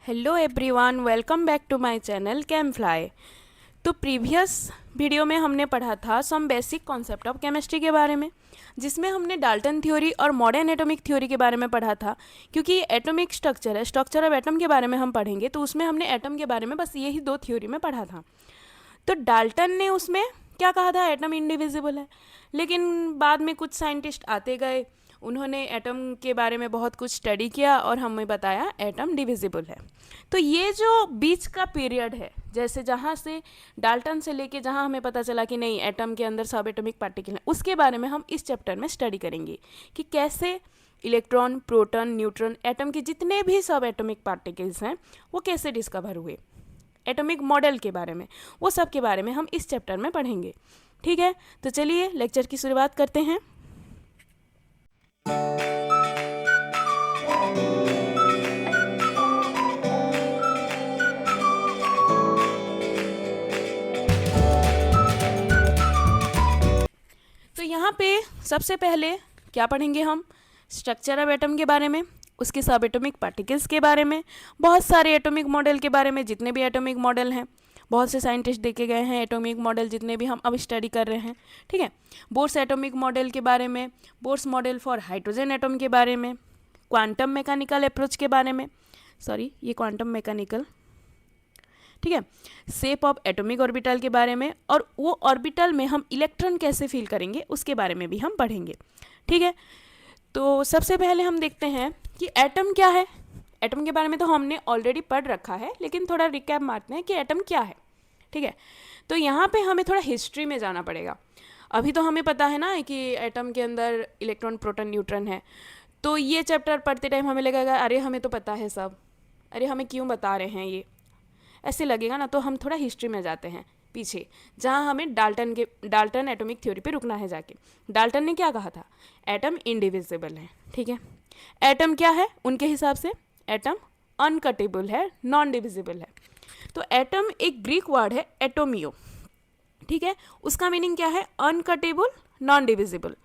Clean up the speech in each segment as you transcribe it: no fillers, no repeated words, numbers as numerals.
Hello everyone, welcome back to my channel Camfly. तो previous video में हमने पढ़ा था some basic concept of chemistry के बारे में, जिसमें हमने डाल्टन थ्योरी और मॉडर्न एटॉमिक थ्योरी के बारे में पढ़ा था। क्योंकि ये एटॉमिक स्ट्रक्चर है, स्ट्रक्चर ऑफ एटम के बारे में हम पढ़ेंगे, तो उसमें हमने एटम के बारे में बस यही दो थ्योरी में पढ़ा था। तो डाल्टन ने उसमें क्या कहा था, एटम इंडिविजिबल है। लेकिन बाद में कुछ साइंटिस्ट आते गए, उन्होंने एटम के बारे में बहुत कुछ स्टडी किया और हमें बताया एटम डिविजिबल है। तो ये जो बीच का पीरियड है, जैसे जहाँ से डाल्टन से लेके जहाँ हमें पता चला कि नहीं एटम के अंदर सब एटॉमिक पार्टिकल हैं, उसके बारे में हम इस चैप्टर में स्टडी करेंगे कि कैसे इलेक्ट्रॉन, प्रोटॉन, न्यूट्रॉन, एटम के जितने भी सब एटॉमिक पार्टिकल्स हैं वो कैसे डिस्कवर हुए, एटॉमिक मॉडल के बारे में, वो सब के बारे में हम इस चैप्टर में पढ़ेंगे। ठीक है, तो चलिए लेक्चर की शुरुआत करते हैं। तो यहाँ पे सबसे पहले क्या पढ़ेंगे हम, स्ट्रक्चर ऑफ एटम के बारे में, उसके सब एटॉमिक पार्टिकल्स के बारे में, बहुत सारे एटॉमिक मॉडल के बारे में, जितने भी एटॉमिक मॉडल हैं, बहुत से साइंटिस्ट देखे गए हैं एटॉमिक मॉडल जितने भी हम अब स्टडी कर रहे हैं। ठीक है, बोर्स एटॉमिक मॉडल के बारे में, Bohr's model for hydrogen atom के बारे में, क्वांटम मैकेनिकल अप्रोच के बारे में, ये क्वांटम मैकेनिकल, ठीक है, शेप ऑफ एटॉमिक ऑर्बिटल के बारे में, और वो ऑर्बिटल में हम इलेक्ट्रॉन कैसे फील करेंगे उसके बारे में भी हम पढ़ेंगे। ठीक है, तो सबसे पहले हम देखते हैं कि एटम क्या है। एटम के बारे में तो हमने ऑलरेडी पढ़ रखा है, लेकिन थोड़ा रिकैप मारते हैं कि एटम क्या है। ठीक है, तो यहाँ पे हमें थोड़ा हिस्ट्री में जाना पड़ेगा। अभी तो हमें पता है ना कि एटम के अंदर इलेक्ट्रॉन, प्रोटॉन, न्यूट्रॉन है, तो ये चैप्टर पढ़ते टाइम हमें लगेगा अरे हमें तो पता है सब, अरे हमें क्यों बता रहे हैं ये, ऐसे लगेगा ना। तो हम थोड़ा हिस्ट्री में जाते हैं पीछे, जहाँ हमें डाल्टन एटॉमिक थ्योरी पे रुकना है जाके। डाल्टन ने क्या कहा था, एटम इंडिविजिबल है। ठीक है, एटम क्या है उनके हिसाब से, एटम अनकटेबल है, नॉन डिविजिबल है। तो एटम एक ग्रीक वर्ड है एटोमियो। ठीक है, उसका मीनिंग क्या है, अनकटेबल, नॉन डिविजिबल।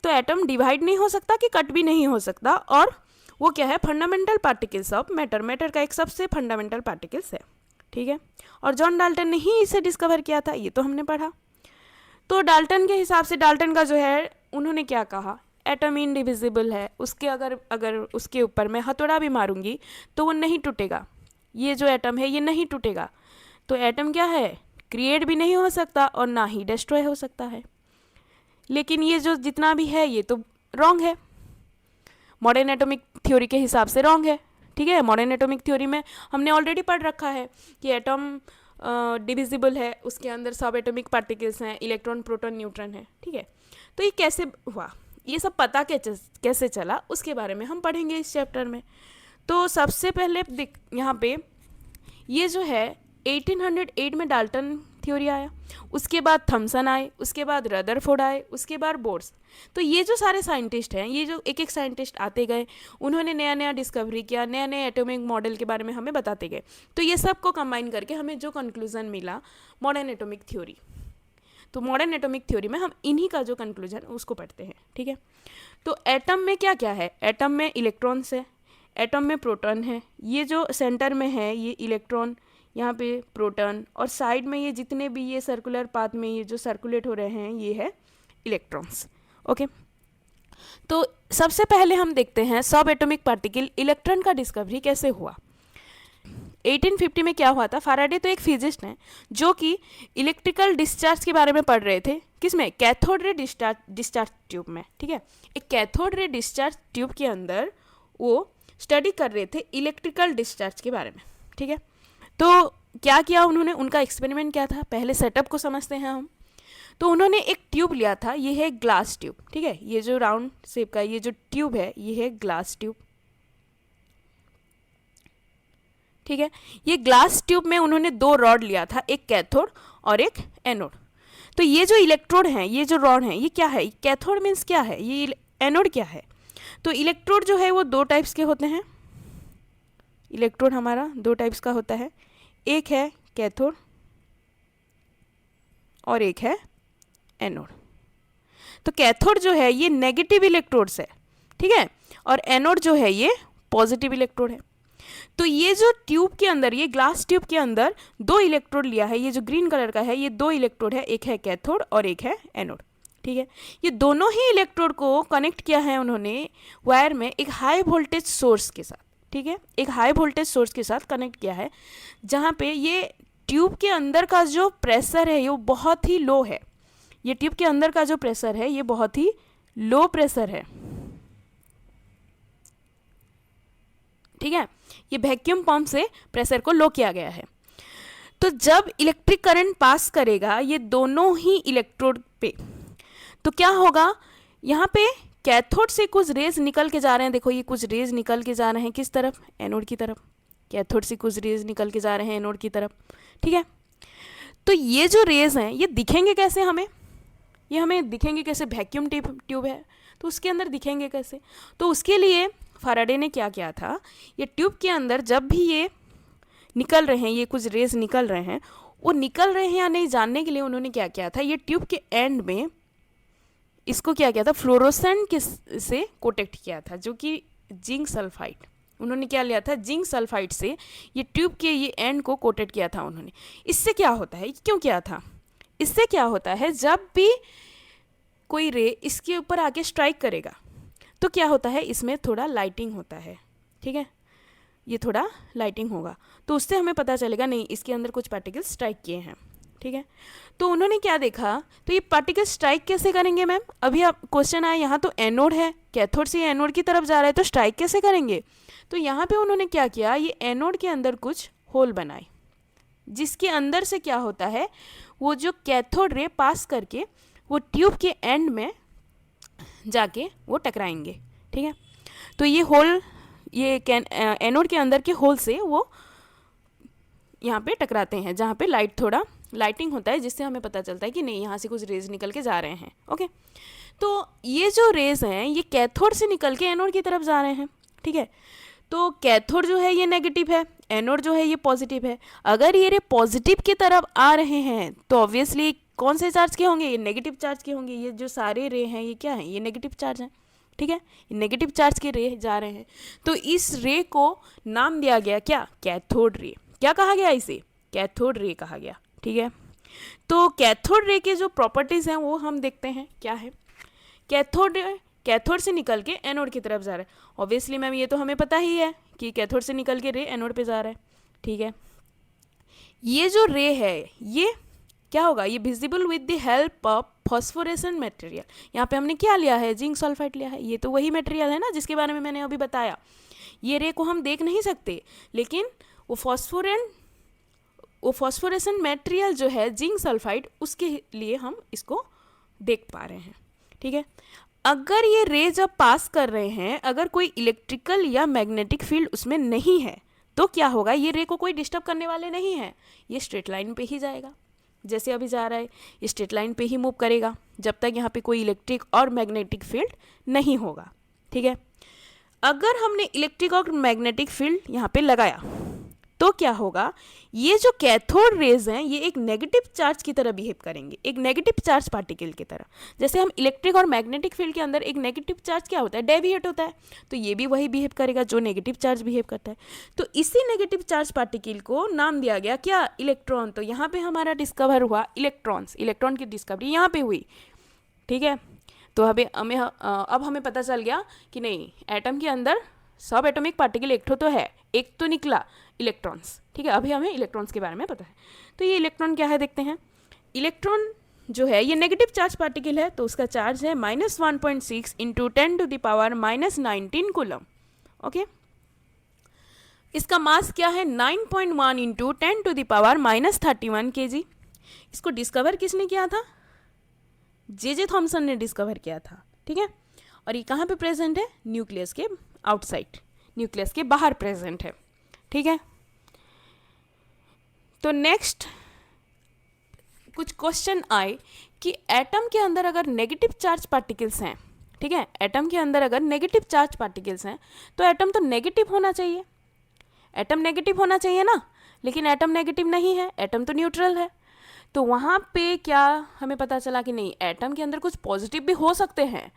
तो एटम डिवाइड नहीं हो सकता कि कट भी नहीं हो सकता, और वो क्या है, fundamental particles of matter, matter का एक सबसे फंडामेंटल पार्टिकल्स है। ठीक है, और जॉन डाल्टन ने ही इसे डिस्कवर किया था, ये तो हमने पढ़ा। तो डाल्टन के हिसाब से, डाल्टन का जो है, उन्होंने क्या कहा, एटम इंडिविजिबल है, उसके अगर उसके ऊपर मैं हथौड़ा भी मारूंगी तो वो नहीं टूटेगा, ये जो एटम है ये नहीं टूटेगा। तो एटम क्या है, क्रिएट भी नहीं हो सकता और ना ही डिस्ट्रॉय हो सकता है। लेकिन ये जो जितना भी है ये तो रॉन्ग है, मॉडर्न एटॉमिक थ्योरी के हिसाब से रॉन्ग है। ठीक है, मॉडर्न एटॉमिक थ्योरी में हमने ऑलरेडी पढ़ रखा है कि एटम डिविजिबल है, उसके अंदर सब एटॉमिक पार्टिकल्स हैं, इलेक्ट्रॉन, प्रोटॉन, न्यूट्रॉन है। ठीक है, तो ये कैसे हुआ, ये सब पता कैसे चला, उसके बारे में हम पढ़ेंगे इस चैप्टर में। तो सबसे पहले यहाँ पे ये जो है 1808 में डाल्टन थ्योरी आया, उसके बाद थॉमसन आए, उसके बाद रदरफोर्ड आए, उसके बाद बोर्स। तो ये जो सारे साइंटिस्ट हैं, ये जो एक एक साइंटिस्ट आते गए, उन्होंने नया नया डिस्कवरी किया, नया नया एटॉमिक मॉडल के बारे में हमें बताते गए। तो ये सब को कंबाइन करके हमें जो कंक्लूजन मिला, मॉडर्न एटॉमिक थ्योरी। तो मॉडर्न एटॉमिक थ्योरी में हम इन्हीं का जो कंक्लूजन उसको पढ़ते हैं। ठीक है, तो एटम में क्या क्या है, एटम में इलेक्ट्रॉन्स है, एटम में प्रोटॉन है, ये जो सेंटर में है ये इलेक्ट्रॉन, यहाँ पे प्रोटॉन, और साइड में ये जितने भी ये सर्कुलर पाथ में ये जो सर्कुलेट हो रहे हैं ये है इलेक्ट्रॉन्स। ओके, तो सबसे पहले हम देखते हैं सब एटॉमिक पार्टिकल इलेक्ट्रॉन का डिस्कवरी कैसे हुआ। 1850 में क्या हुआ था, फैराडे तो एक फिजिस्ट हैं जो कि इलेक्ट्रिकल डिस्चार्ज के बारे में पढ़ रहे थे, किसमें, कैथोड रे डिस्चार्ज ट्यूब में। ठीक है, एक कैथोड रे डिस्चार्ज ट्यूब के अंदर वो स्टडी कर रहे थे इलेक्ट्रिकल डिस्चार्ज के बारे में। ठीक है, तो क्या किया उन्होंने, उनका एक्सपेरिमेंट क्या था, पहले सेटअप को समझते हैं हम। तो उन्होंने एक ट्यूब लिया था, ये है ग्लास ट्यूब। ठीक है, ये जो राउंड शेप का ये जो ट्यूब है ये है ग्लास ट्यूब। ठीक है, ये ग्लास ट्यूब में उन्होंने दो रॉड लिया था, एक कैथोड और एक एनोड। तो ये जो इलेक्ट्रोड हैं, ये जो रॉड हैं, ये क्या है, कैथोड मीन्स क्या है, ये एनोड क्या है। तो इलेक्ट्रोड जो है वो दो टाइप्स के होते हैं, इलेक्ट्रोड हमारा दो टाइप्स का होता है, एक है कैथोड और एक है एनोड। तो कैथोड जो है ये नेगेटिव इलेक्ट्रोड्स है, ठीक है, और एनोड जो है ये पॉजिटिव इलेक्ट्रोड है। तो ये जो ट्यूब के अंदर, ये ग्लास ट्यूब के अंदर दो इलेक्ट्रोड लिया है, ये जो ग्रीन कलर का है ये दो इलेक्ट्रोड है, एक है कैथोड और एक है एनोड, ठीक है। ये दोनों ही इलेक्ट्रोड को कनेक्ट किया है उन्होंने वायर में एक हाई वोल्टेज सोर्स के साथ, ठीक है, एक हाई वोल्टेज सोर्स के साथ कनेक्ट किया है, जहाँ पे ये ट्यूब के अंदर का जो प्रेशर है ये बहुत ही लो है। ये ट्यूब के अंदर का जो प्रेशर है ये बहुत ही लो प्रेशर है, ठीक है। ये वैक्यूम पंप से प्रेशर को लो किया गया है। तो जब इलेक्ट्रिक करंट पास करेगा ये दोनों ही इलेक्ट्रोड पे, तो क्या होगा, यहाँ पे कैथोड से कुछ रेज निकल के जा रहे हैं। देखो ये कुछ रेज निकल के जा रहे हैं किस तरफ, एनोड की तरफ। कैथोड से कुछ रेज निकल के जा रहे हैं एनोड की तरफ, ठीक है। तो ये जो रेज हैं ये दिखेंगे कैसे हमें, ये हमें दिखेंगे कैसे, वैक्यूम ट्यूब है तो उसके अंदर दिखेंगे कैसे। तो उसके लिए फैराडे ने क्या किया था, ये ट्यूब के अंदर जब भी ये निकल रहे हैं, ये कुछ रेज निकल रहे हैं, वो निकल रहे हैं या नहीं जानने के लिए उन्होंने क्या किया था, ये ट्यूब के एंड में इसको क्या किया था, फ्लोरोसेंट से कोटेक्ट किया था, जो कि जिंक सल्फाइड। उन्होंने क्या लिया था, जिंक सल्फाइड से ये ट्यूब के ये एंड को कोटेड किया था उन्होंने। इससे क्या होता है, क्यों किया था, इससे क्या होता है, जब भी कोई रे इसके ऊपर आके स्ट्राइक करेगा तो क्या होता है, इसमें थोड़ा लाइटिंग होता है, ठीक है, ये थोड़ा लाइटिंग होगा, तो उससे हमें पता चलेगा नहीं इसके अंदर कुछ पार्टिकल्स स्ट्राइक किए हैं, ठीक है। तो उन्होंने क्या देखा, तो ये पार्टिकल स्ट्राइक कैसे करेंगे मैम, अभी आप क्वेश्चन आया, यहाँ तो एनोड है, कैथोड से एनोड की तरफ जा रहा है, तो स्ट्राइक कैसे करेंगे। तो यहाँ पे उन्होंने क्या किया, ये एनोड के अंदर कुछ होल बनाए, जिसके अंदर से क्या होता है, वो जो कैथोड रे पास करके वो ट्यूब के एंड में जाके वो टकराएंगे, ठीक है। तो ये होल, ये एनोड के अंदर के होल से वो यहाँ पे टकराते हैं, जहाँ पे थोड़ा लाइटिंग होता है, जिससे हमें पता चलता है कि नहीं यहाँ से कुछ रेज निकल के जा रहे हैं, ओके। तो ये जो रेज हैं ये कैथोड से निकल के एनोड की तरफ जा रहे हैं, ठीक है। तो कैथोड जो है ये नेगेटिव है, एनोड जो है ये पॉजिटिव है। अगर ये रे पॉजिटिव की तरफ आ रहे हैं तो ऑब्वियसली कौन से चार्ज के होंगे, ये नेगेटिव चार्ज के होंगे। ये जो सारे रे हैं ये क्या हैं, ये नेगेटिव चार्ज हैं, ठीक है, ये नेगेटिव चार्ज के रे जा रहे हैं। तो इस रे को नाम दिया गया क्या, कैथोड रे। क्या कहा गया इसे, कैथोड रे कहा गया, ठीक है। तो कैथोड रे के जो प्रॉपर्टीज़ हैं वो हम देखते हैं क्या है। कैथोड से निकल के एनोड की तरफ जा रहा है, ऑब्वियसली मैम ये तो हमें पता ही है कि कैथोड से निकल के रे एनोड पे जा रहा है, ठीक है। ये जो रे है ये क्या होगा, ये visible with the help of phosphorescent material. यहाँ पे हमने क्या लिया है, जिंक सल्फाइड लिया है। ये तो वही मटेरियल है ना जिसके बारे में मैंने अभी बताया। ये रे को हम देख नहीं सकते, लेकिन वो फॉस्फोरेसेंट मटेरियल जो है जिंक सल्फाइड, उसके लिए हम इसको देख पा रहे हैं, ठीक है। अगर ये रे जब पास कर रहे हैं, अगर कोई इलेक्ट्रिकल या मैग्नेटिक फील्ड उसमें नहीं है तो क्या होगा, ये रे को कोई डिस्टर्ब करने वाले नहीं है, ये स्ट्रेट लाइन पे ही जाएगा, जैसे अभी जा रहा है ये स्ट्रेट लाइन पे ही मूव करेगा जब तक यहाँ पे कोई इलेक्ट्रिक और मैग्नेटिक फील्ड नहीं होगा, ठीक है। अगर हमने इलेक्ट्रिक और मैग्नेटिक फील्ड यहाँ पे लगाया तो क्या होगा, ये जो कैथोड रेज हैं ये एक नेगेटिव चार्ज की तरह बिहेव करेंगे, एक नेगेटिव चार्ज पार्टिकल की तरह। जैसे हम इलेक्ट्रिक और मैग्नेटिक फील्ड के अंदर एक नेगेटिव चार्ज क्या होता है, डेविएट होता है, तो ये भी वही बिहेव करेगा जो नेगेटिव चार्ज बिहेव करता है। तो इसी नेगेटिव चार्ज पार्टिकल को नाम दिया गया क्या, इलेक्ट्रॉन। तो यहाँ पे हमारा डिस्कवर हुआ इलेक्ट्रॉन्स, इलेक्ट्रॉन की डिस्कवरी यहाँ पे हुई, ठीक है। तो अब हमें पता चल गया कि नहीं, एटम के अंदर सब एटॉमिक पार्टिकल एक तो है, एक तो निकला इलेक्ट्रॉन्स, ठीक है। अभी हमें इलेक्ट्रॉन्स के बारे में पता है। तो ये इलेक्ट्रॉन क्या है देखते हैं। इलेक्ट्रॉन जो है ये नेगेटिव चार्ज पार्टिकल है, तो उसका चार्ज है -1.6 इंटू 10⁻⁻19 कूलम, ओके। इसका मास क्या है 9.1 इंटू 10⁻⁻31 kg। इसको डिस्कवर किसने किया था, जे थॉमसन ने डिस्कवर किया था, ठीक है। और ये कहाँ पे प्रेजेंट है, न्यूक्लियस के आउटसाइड, न्यूक्लियस के बाहर प्रेजेंट है, ठीक है। तो नेक्स्ट कुछ क्वेश्चन आए कि एटम के अंदर अगर नेगेटिव चार्ज पार्टिकल्स हैं, ठीक है, एटम के अंदर अगर नेगेटिव चार्ज पार्टिकल्स हैं तो एटम तो नेगेटिव होना चाहिए, एटम नेगेटिव होना चाहिए ना, लेकिन एटम नेगेटिव नहीं है, एटम तो न्यूट्रल है। तो वहाँ पे क्या हमें पता चला कि नहीं, एटम के अंदर कुछ पॉजिटिव भी हो सकते हैं,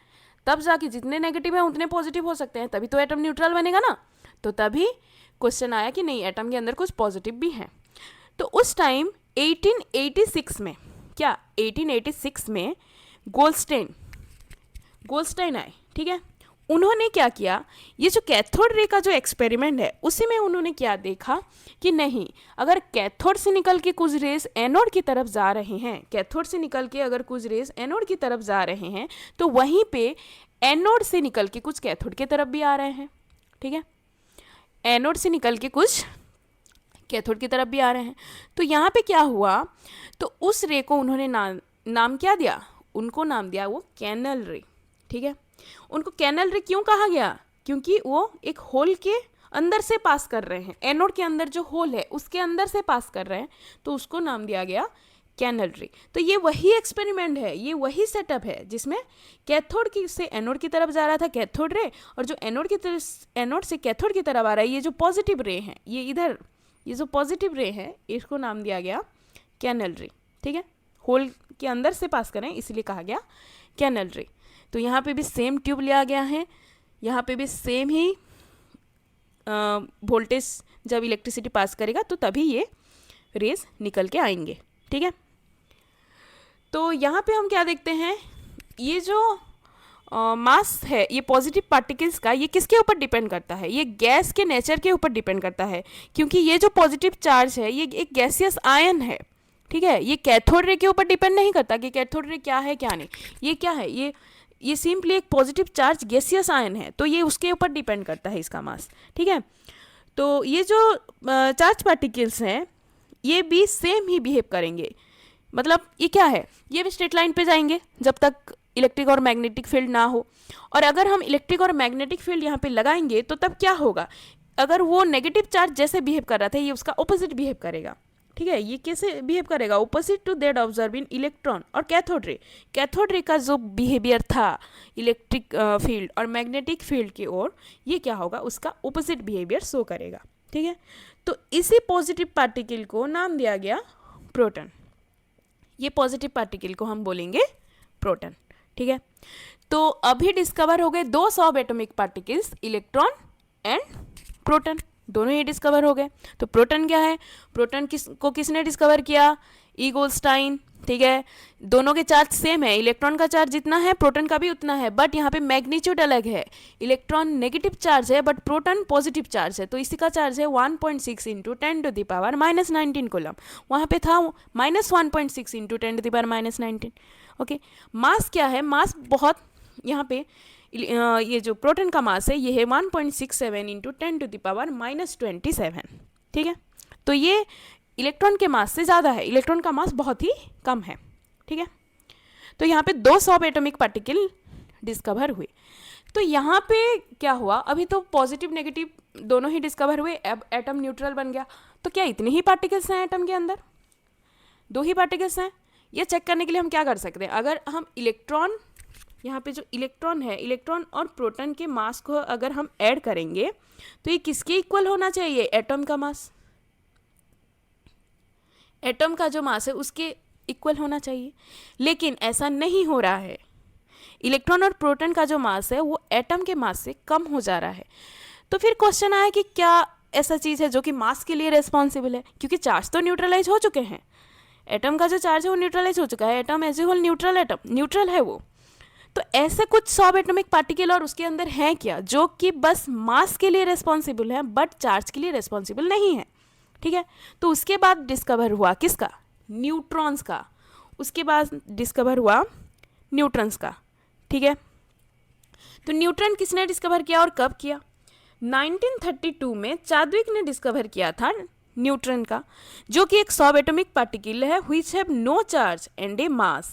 तब जाके जितने नेगेटिव हैं उतने पॉजिटिव हो सकते हैं, तभी तो एटम न्यूट्रल बनेगा ना। तो तभी क्वेश्चन आया कि नहीं एटम के अंदर कुछ पॉजिटिव भी हैं। तो उस टाइम 1886 में, क्या 1886 में गोल्डस्टाइन आए, ठीक है। उन्होंने क्या किया, ये जो कैथोड रे का जो एक्सपेरिमेंट है उसी में उन्होंने क्या देखा कि नहीं, अगर कैथोड से निकल के कुछ रेस एनोड की तरफ जा रहे हैं, कैथोड से निकल के अगर कुछ रेस एनोड की तरफ जा रहे हैं तो वहीं पे एनोड से निकल के कुछ कैथोड की तरफ भी आ रहे हैं, ठीक है। एनोड से निकल के कुछ कैथोड की तरफ भी आ रहे हैं। तो यहाँ पे क्या हुआ, तो उस रे को उन्होंने नाम क्या दिया, उनको नाम दिया वो कैनल रे, ठीक है। उनको कैनल रे क्यों कहा गया, क्योंकि वो एक होल के अंदर से पास कर रहे हैं, एनोड के अंदर जो होल है उसके अंदर से पास कर रहे हैं, तो उसको नाम दिया गया कैनल रे। तो ये वही एक्सपेरिमेंट है, ये वही सेटअप है जिसमें कैथोड की से एनोड की तरफ जा रहा था कैथोड रे, और जो एनोड से कैथोड की तरफ आ रहा है ये जो पॉजिटिव रे है, ये इधर ये जो पॉजिटिव रे है इसको नाम दिया गया कैनल रे, ठीक है। होल के अंदर से पास करें इसलिए कहा गया कैनल रे। तो यहाँ पे भी सेम ट्यूब लिया गया है, यहाँ पे भी सेम ही वोल्टेज जब इलेक्ट्रिसिटी पास करेगा तो तभी ये रेज निकल के आएंगे, ठीक है। तो यहाँ पे हम क्या देखते हैं, ये जो मास है ये पॉजिटिव पार्टिकल्स का, ये किसके ऊपर डिपेंड करता है, ये गैस के नेचर के ऊपर डिपेंड करता है, क्योंकि ये जो पॉजिटिव चार्ज है ये एक गैसियस आयन है, ठीक है। ये कैथोड रे के ऊपर डिपेंड नहीं करता कि कैथोड रे क्या है क्या नहीं, ये क्या है, ये सिंपली एक पॉजिटिव चार्ज गैसियस आयन है, तो ये उसके ऊपर डिपेंड करता है इसका मास, ठीक है। तो ये जो चार्ज पार्टिकल्स हैं ये भी सेम ही बिहेव करेंगे, मतलब ये क्या है, ये भी स्ट्रेट लाइन पे जाएंगे जब तक इलेक्ट्रिक और मैग्नेटिक फील्ड ना हो। और अगर हम इलेक्ट्रिक और मैग्नेटिक फील्ड यहाँ पे लगाएंगे तो तब क्या होगा, अगर वो नेगेटिव चार्ज जैसे बिहेव कर रहा था ये उसका ऑपोजिट बिहेव करेगा, ठीक है। ये कैसे बिहेव करेगा, opposite to that observe in electron और कैथोड रे। कैथोड रे का जो बिहेवियर था इलेक्ट्रिक फील्ड और मैग्नेटिक फील्ड की ओर, ये क्या होगा, उसका ऑपोजिट बिहेवियर शो करेगा, ठीक है। तो इसी पॉजिटिव पार्टिकल को नाम दिया गया प्रोटॉन, ये पॉजिटिव पार्टिकल को हम बोलेंगे प्रोटॉन, ठीक है। तो अभी डिस्कवर हो गए दो सब atomic particles, electron and proton, दोनों ही डिस्कवर हो गए। तो प्रोटॉन क्या है, प्रोटॉन किसने डिस्कवर किया, ई गोल्डस्टाइन, ठीक है। दोनों के चार्ज सेम है, इलेक्ट्रॉन का चार्ज जितना है प्रोटॉन का भी उतना है, बट यहाँ पे मैग्नीट्यूड अलग है, इलेक्ट्रॉन नेगेटिव चार्ज है बट प्रोटॉन पॉजिटिव चार्ज है, तो इसी का चार्ज है 1.6 इंटू 10⁻⁻19 कूलम, वहाँ पे था -1.6 इंटू 10⁻⁻19, ओके। मास क्या है, मास बहुत, यहाँ पे ये जो प्रोटॉन का मास है ये है 1.67 इंटू 10⁻⁻27, ठीक है। तो ये इलेक्ट्रॉन के मास से ज़्यादा है, इलेक्ट्रॉन का मास बहुत ही कम है, ठीक है। तो यहाँ पे दो सब एटॉमिक पार्टिकल डिस्कवर हुए। तो यहाँ पे क्या हुआ, अभी तो पॉजिटिव नेगेटिव दोनों ही डिस्कवर हुए, अब एटम न्यूट्रल बन गया। तो क्या इतने ही पार्टिकल्स हैं एटम के अंदर, दो ही पार्टिकल्स हैं, ये चेक करने के लिए हम क्या कर सकते हैं, अगर हम इलेक्ट्रॉन, यहाँ पे जो इलेक्ट्रॉन है, इलेक्ट्रॉन और प्रोटॉन के मास को अगर हम ऐड करेंगे तो ये किसके इक्वल होना चाहिए, एटम का मास, एटम का जो मास है उसके इक्वल होना चाहिए, लेकिन ऐसा नहीं हो रहा है। इलेक्ट्रॉन और प्रोटॉन का जो मास है वो एटम के मास से कम हो जा रहा है। तो फिर क्वेश्चन आया कि क्या ऐसा चीज़ है जो कि मास के लिए रिस्पॉन्सिबल है, क्योंकि चार्ज तो न्यूट्रलाइज हो चुके हैं, एटम का जो चार्ज है वो न्यूट्रलाइज हो चुका है, atom as a whole neutral atom, neutral है वो। तो ऐसे कुछ सब एटॉमिक पार्टिकल और उसके अंदर हैं क्या जो कि बस मास के लिए रिस्पॉन्सिबल है बट चार्ज के लिए रिस्पॉन्सिबल नहीं है, ठीक है। तो उसके बाद डिस्कवर हुआ किसका, न्यूट्रॉन्स का, उसके बाद डिस्कवर हुआ न्यूट्रॉन्स का, ठीक है। तो न्यूट्रॉन किसने डिस्कवर किया और कब किया, 1932 में चाद्विक ने डिस्कवर किया था न्यूट्रॉन का, जो कि एक सब एटॉमिक पार्टिकल है which have no charge and a mass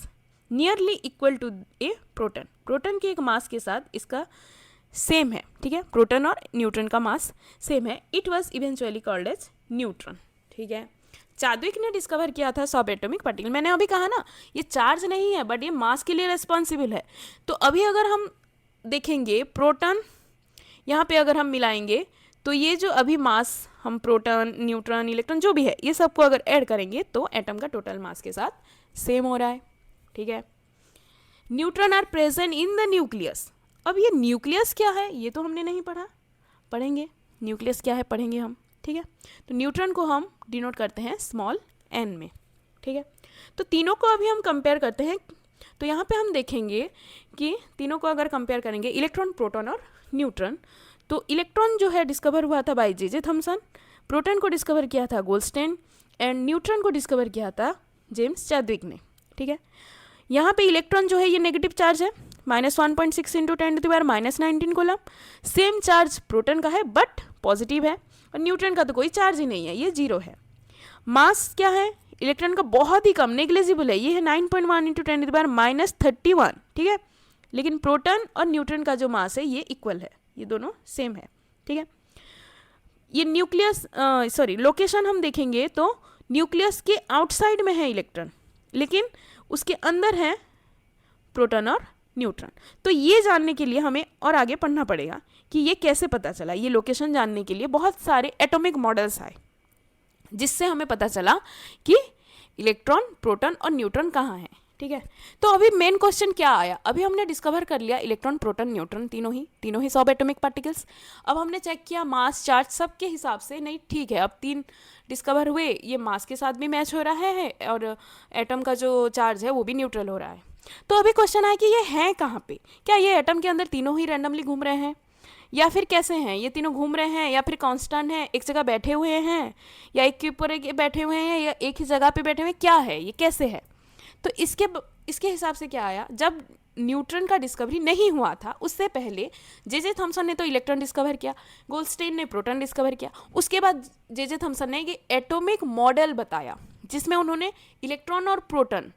nearly equal to a proton, proton के एक मास के साथ इसका सेम है, ठीक है। प्रोटॉन और न्यूट्रॉन का मास सेम है, it was eventually called as neutron, ठीक है। चाद्विक ने डिस्कवर किया था सब एटॉमिक पार्टिकल, मैंने अभी कहा ना ये चार्ज नहीं है बट ये मास के लिए रिस्पॉन्सिबल है। तो अभी अगर हम देखेंगे प्रोटॉन, यहाँ पे अगर हम मिलाएंगे तो ये जो अभी मास हम प्रोटॉन, न्यूट्रॉन, इलेक्ट्रॉन जो भी है ये सबको अगर ऐड करेंगे तो एटम का टोटल मास के साथ सेम हो रहा है, ठीक है। Neutron are present in the nucleus, अब ये न्यूक्लियस क्या है ये तो हमने नहीं पढ़ा, पढ़ेंगे, न्यूक्लियस क्या है पढ़ेंगे हम, ठीक है। तो न्यूट्रॉन को हम डिनोट करते हैं स्मॉल n में, ठीक है। तो तीनों को अभी हम कंपेयर करते हैं। तो यहाँ पे हम देखेंगे कि तीनों को अगर कंपेयर करेंगे, इलेक्ट्रॉन, प्रोटॉन और न्यूट्रॉन, तो इलेक्ट्रॉन जो है डिस्कवर हुआ था बाय जे थॉमसन, प्रोटॉन को डिस्कवर किया था गोल्डस्टेन एंड न्यूट्रॉन को डिस्कवर किया था जेम्स चैडविक ने, ठीक है। यहाँ पे इलेक्ट्रॉन जो है ये नेगेटिव चार्ज है, -1.6 into 10⁻⁻19 coulomb. Same charge proton का है बट पॉजिटिव है, और न्यूट्रॉन का तो कोई चार्ज ही नहीं है, ये 0 है। मास क्या है इलेक्ट्रॉन का, बहुत ही कम, नेग्लिजिबल है, ये है 9.1 इंटू 10⁻31, ठीक है। लेकिन प्रोटॉन और न्यूट्रॉन का जो मास है ये इक्वल है, ये दोनों सेम है, ठीक है। ये न्यूक्लियस लोकेशन हम देखेंगे तो न्यूक्लियस के आउटसाइड में है इलेक्ट्रॉन, लेकिन उसके अंदर है प्रोटॉन और न्यूट्रॉन। तो ये जानने के लिए हमें और आगे पढ़ना पड़ेगा कि ये कैसे पता चला। ये लोकेशन जानने के लिए बहुत सारे एटॉमिक मॉडल्स आए, जिससे हमें पता चला कि इलेक्ट्रॉन, प्रोटॉन और न्यूट्रॉन कहाँ हैं, ठीक है। तो अभी मेन क्वेश्चन क्या आया, अभी हमने डिस्कवर कर लिया इलेक्ट्रॉन, प्रोटॉन, न्यूट्रॉन तीनों ही सब एटॉमिक पार्टिकल्स। अब हमने चेक किया मास, चार्ज, सब के हिसाब से नहीं, ठीक है, अब 3 डिस्कवर हुए, ये मास के साथ भी मैच हो रहा है और एटम का जो चार्ज है वो भी न्यूट्रल हो रहा है। तो अभी क्वेश्चन आया कि ये हैं कहाँ पे, क्या ये एटम के अंदर तीनों ही रैंडमली घूम रहे हैं, या फिर कैसे हैं, ये तीनों घूम रहे हैं, या फिर कांस्टेंट हैं, एक जगह बैठे हुए हैं, या एक के ऊपर एक बैठे हुए हैं, या एक ही जगह पे बैठे हुए हैं, क्या है ये, कैसे है। तो इसके हिसाब से क्या आया, जब न्यूट्रॉन का डिस्कवरी नहीं हुआ था उससे पहले जे थॉमसन ने तो इलेक्ट्रॉन डिस्कवर किया, गोल्डस्टेन ने प्रोटॉन डिस्कवर किया, उसके बाद जे थॉमसन ने ये एटॉमिक मॉडल बताया, जिसमें उन्होंने इलेक्ट्रॉन और प्रोटॉन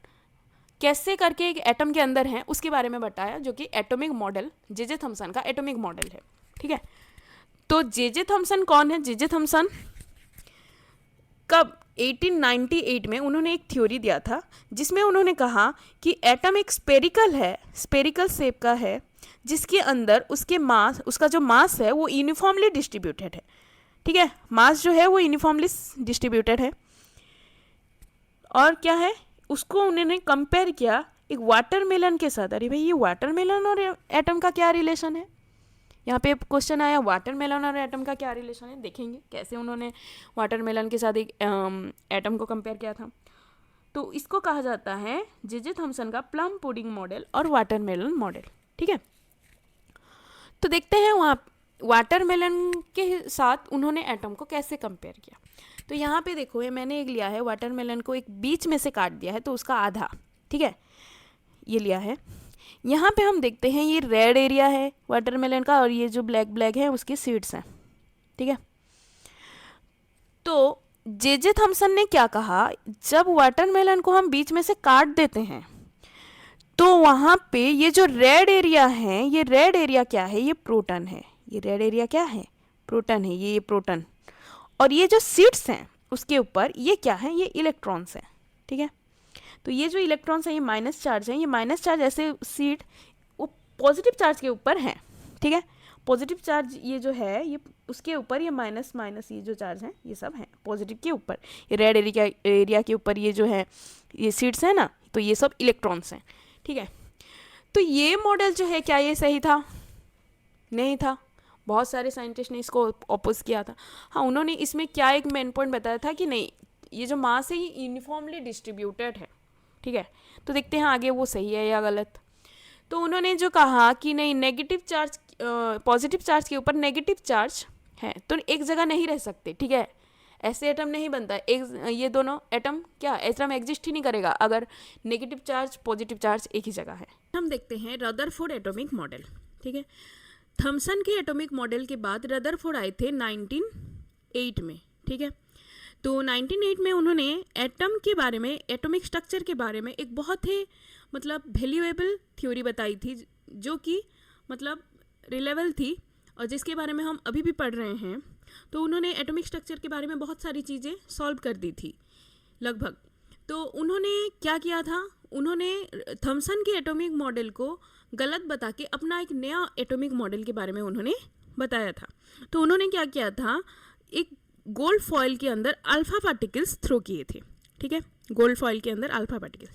कैसे करके एक एटम के अंदर हैं उसके बारे में बताया, जो कि एटॉमिक मॉडल जे थॉमसन का एटॉमिक मॉडल है, ठीक है। तो जे थॉमसन कौन है, जे थॉमसन कब 1898 में उन्होंने एक थ्योरी दिया था, जिसमें उन्होंने कहा कि एटम एक स्पेरिकल है, स्पेरिकल शेप का है, जिसके अंदर उसका जो मास है वो यूनिफॉर्मली डिस्ट्रीब्यूटेड है, ठीक है। मास जो है वो यूनिफॉर्मली डिस्ट्रीब्यूटेड है, और क्या है, उसको उन्होंने कंपेयर किया एक वाटरमेलन के साथ। अरे भाई, ये वाटरमेलन और एटम का क्या रिलेशन है, यहाँ पे क्वेश्चन आया वाटरमेलन और एटम का क्या रिलेशन है, देखेंगे कैसे उन्होंने वाटरमेलन के साथ एक एटम को कंपेयर किया था। तो इसको कहा जाता है जे थॉमसन का प्लम पुडिंग मॉडल और वाटरमेलन मॉडल, ठीक है। तो देखते हैं वहाँ वाटरमेलन के साथ उन्होंने एटम को कैसे कंपेयर किया। तो यहाँ पे देखो, ये मैंने एक लिया है वाटरमेलन को, एक बीच में से काट दिया है तो उसका आधा, ठीक है, ये लिया है। यहाँ पे हम देखते हैं ये रेड एरिया है वाटरमेलन का, और ये जो ब्लैक ब्लैक है उसकी सीड्स हैं, ठीक है। तो जे थॉमसन ने क्या कहा, जब वाटरमेलन को हम बीच में से काट देते हैं तो वहाँ पे ये जो रेड एरिया है, ये रेड एरिया क्या है, ये प्रोटॉन है, ये रेड एरिया क्या है, प्रोटॉन है, ये प्रोटॉन, और ये जो सीड्स हैं उसके ऊपर ये क्या है, ये इलेक्ट्रॉन्स हैं, ठीक है। तो ये जो इलेक्ट्रॉन्स हैं ये माइनस चार्ज हैं, ये माइनस चार्ज ऐसे सीड वो पॉजिटिव चार्ज के ऊपर हैं, ठीक है। पॉजिटिव चार्ज ये जो है ये उसके ऊपर, ये माइनस माइनस ये जो चार्ज हैं ये सब हैं पॉजिटिव के ऊपर, ये रेड एरिया के ऊपर ये जो है ये सीड्स हैं ना, तो ये सब इलेक्ट्रॉन्स हैं, ठीक है। तो ये मॉडल जो है क्या ये सही था, नहीं था, बहुत सारे साइंटिस्ट ने इसको अपोज किया था। हाँ, उन्होंने इसमें क्या एक मेन पॉइंट बताया था कि नहीं, ये जो मास है ये यूनिफॉर्मली डिस्ट्रीब्यूटेड है, ठीक है। तो देखते हैं आगे वो सही है या गलत। तो उन्होंने जो कहा कि नहीं, नेगेटिव चार्ज पॉजिटिव चार्ज के ऊपर नेगेटिव चार्ज है तो एक जगह नहीं रह सकते, ठीक है, ऐसे एटम नहीं बनता एक, ये दोनों एटम क्या एटम एग्जिस्ट ही नहीं करेगा अगर नेगेटिव चार्ज पॉजिटिव चार्ज एक ही जगह है। हम देखते हैं रदरफोर्ड एटॉमिक मॉडल, ठीक है। थॉमसन के एटॉमिक मॉडल के बाद रदरफोर्ड आए थे 1908 में, ठीक है। तो 1908 में उन्होंने एटम के बारे में, एटॉमिक स्ट्रक्चर के बारे में एक बहुत ही मतलब वैल्यूएबल थ्योरी बताई थी, जो कि मतलब रिलेवेबल थी और जिसके बारे में हम अभी भी पढ़ रहे हैं। तो उन्होंने एटॉमिक स्ट्रक्चर के बारे में बहुत सारी चीज़ें सॉल्व कर दी थी लगभग। तो उन्होंने क्या किया था, उन्होंने थॉमसन के एटॉमिक मॉडल को गलत बता के अपना एक नया एटॉमिक मॉडल के बारे में उन्होंने बताया था। तो उन्होंने क्या किया था, एक गोल्ड फॉइल के अंदर अल्फा पार्टिकल्स थ्रो किए थे, ठीक है, गोल्ड फॉइल के अंदर अल्फा पार्टिकल्स।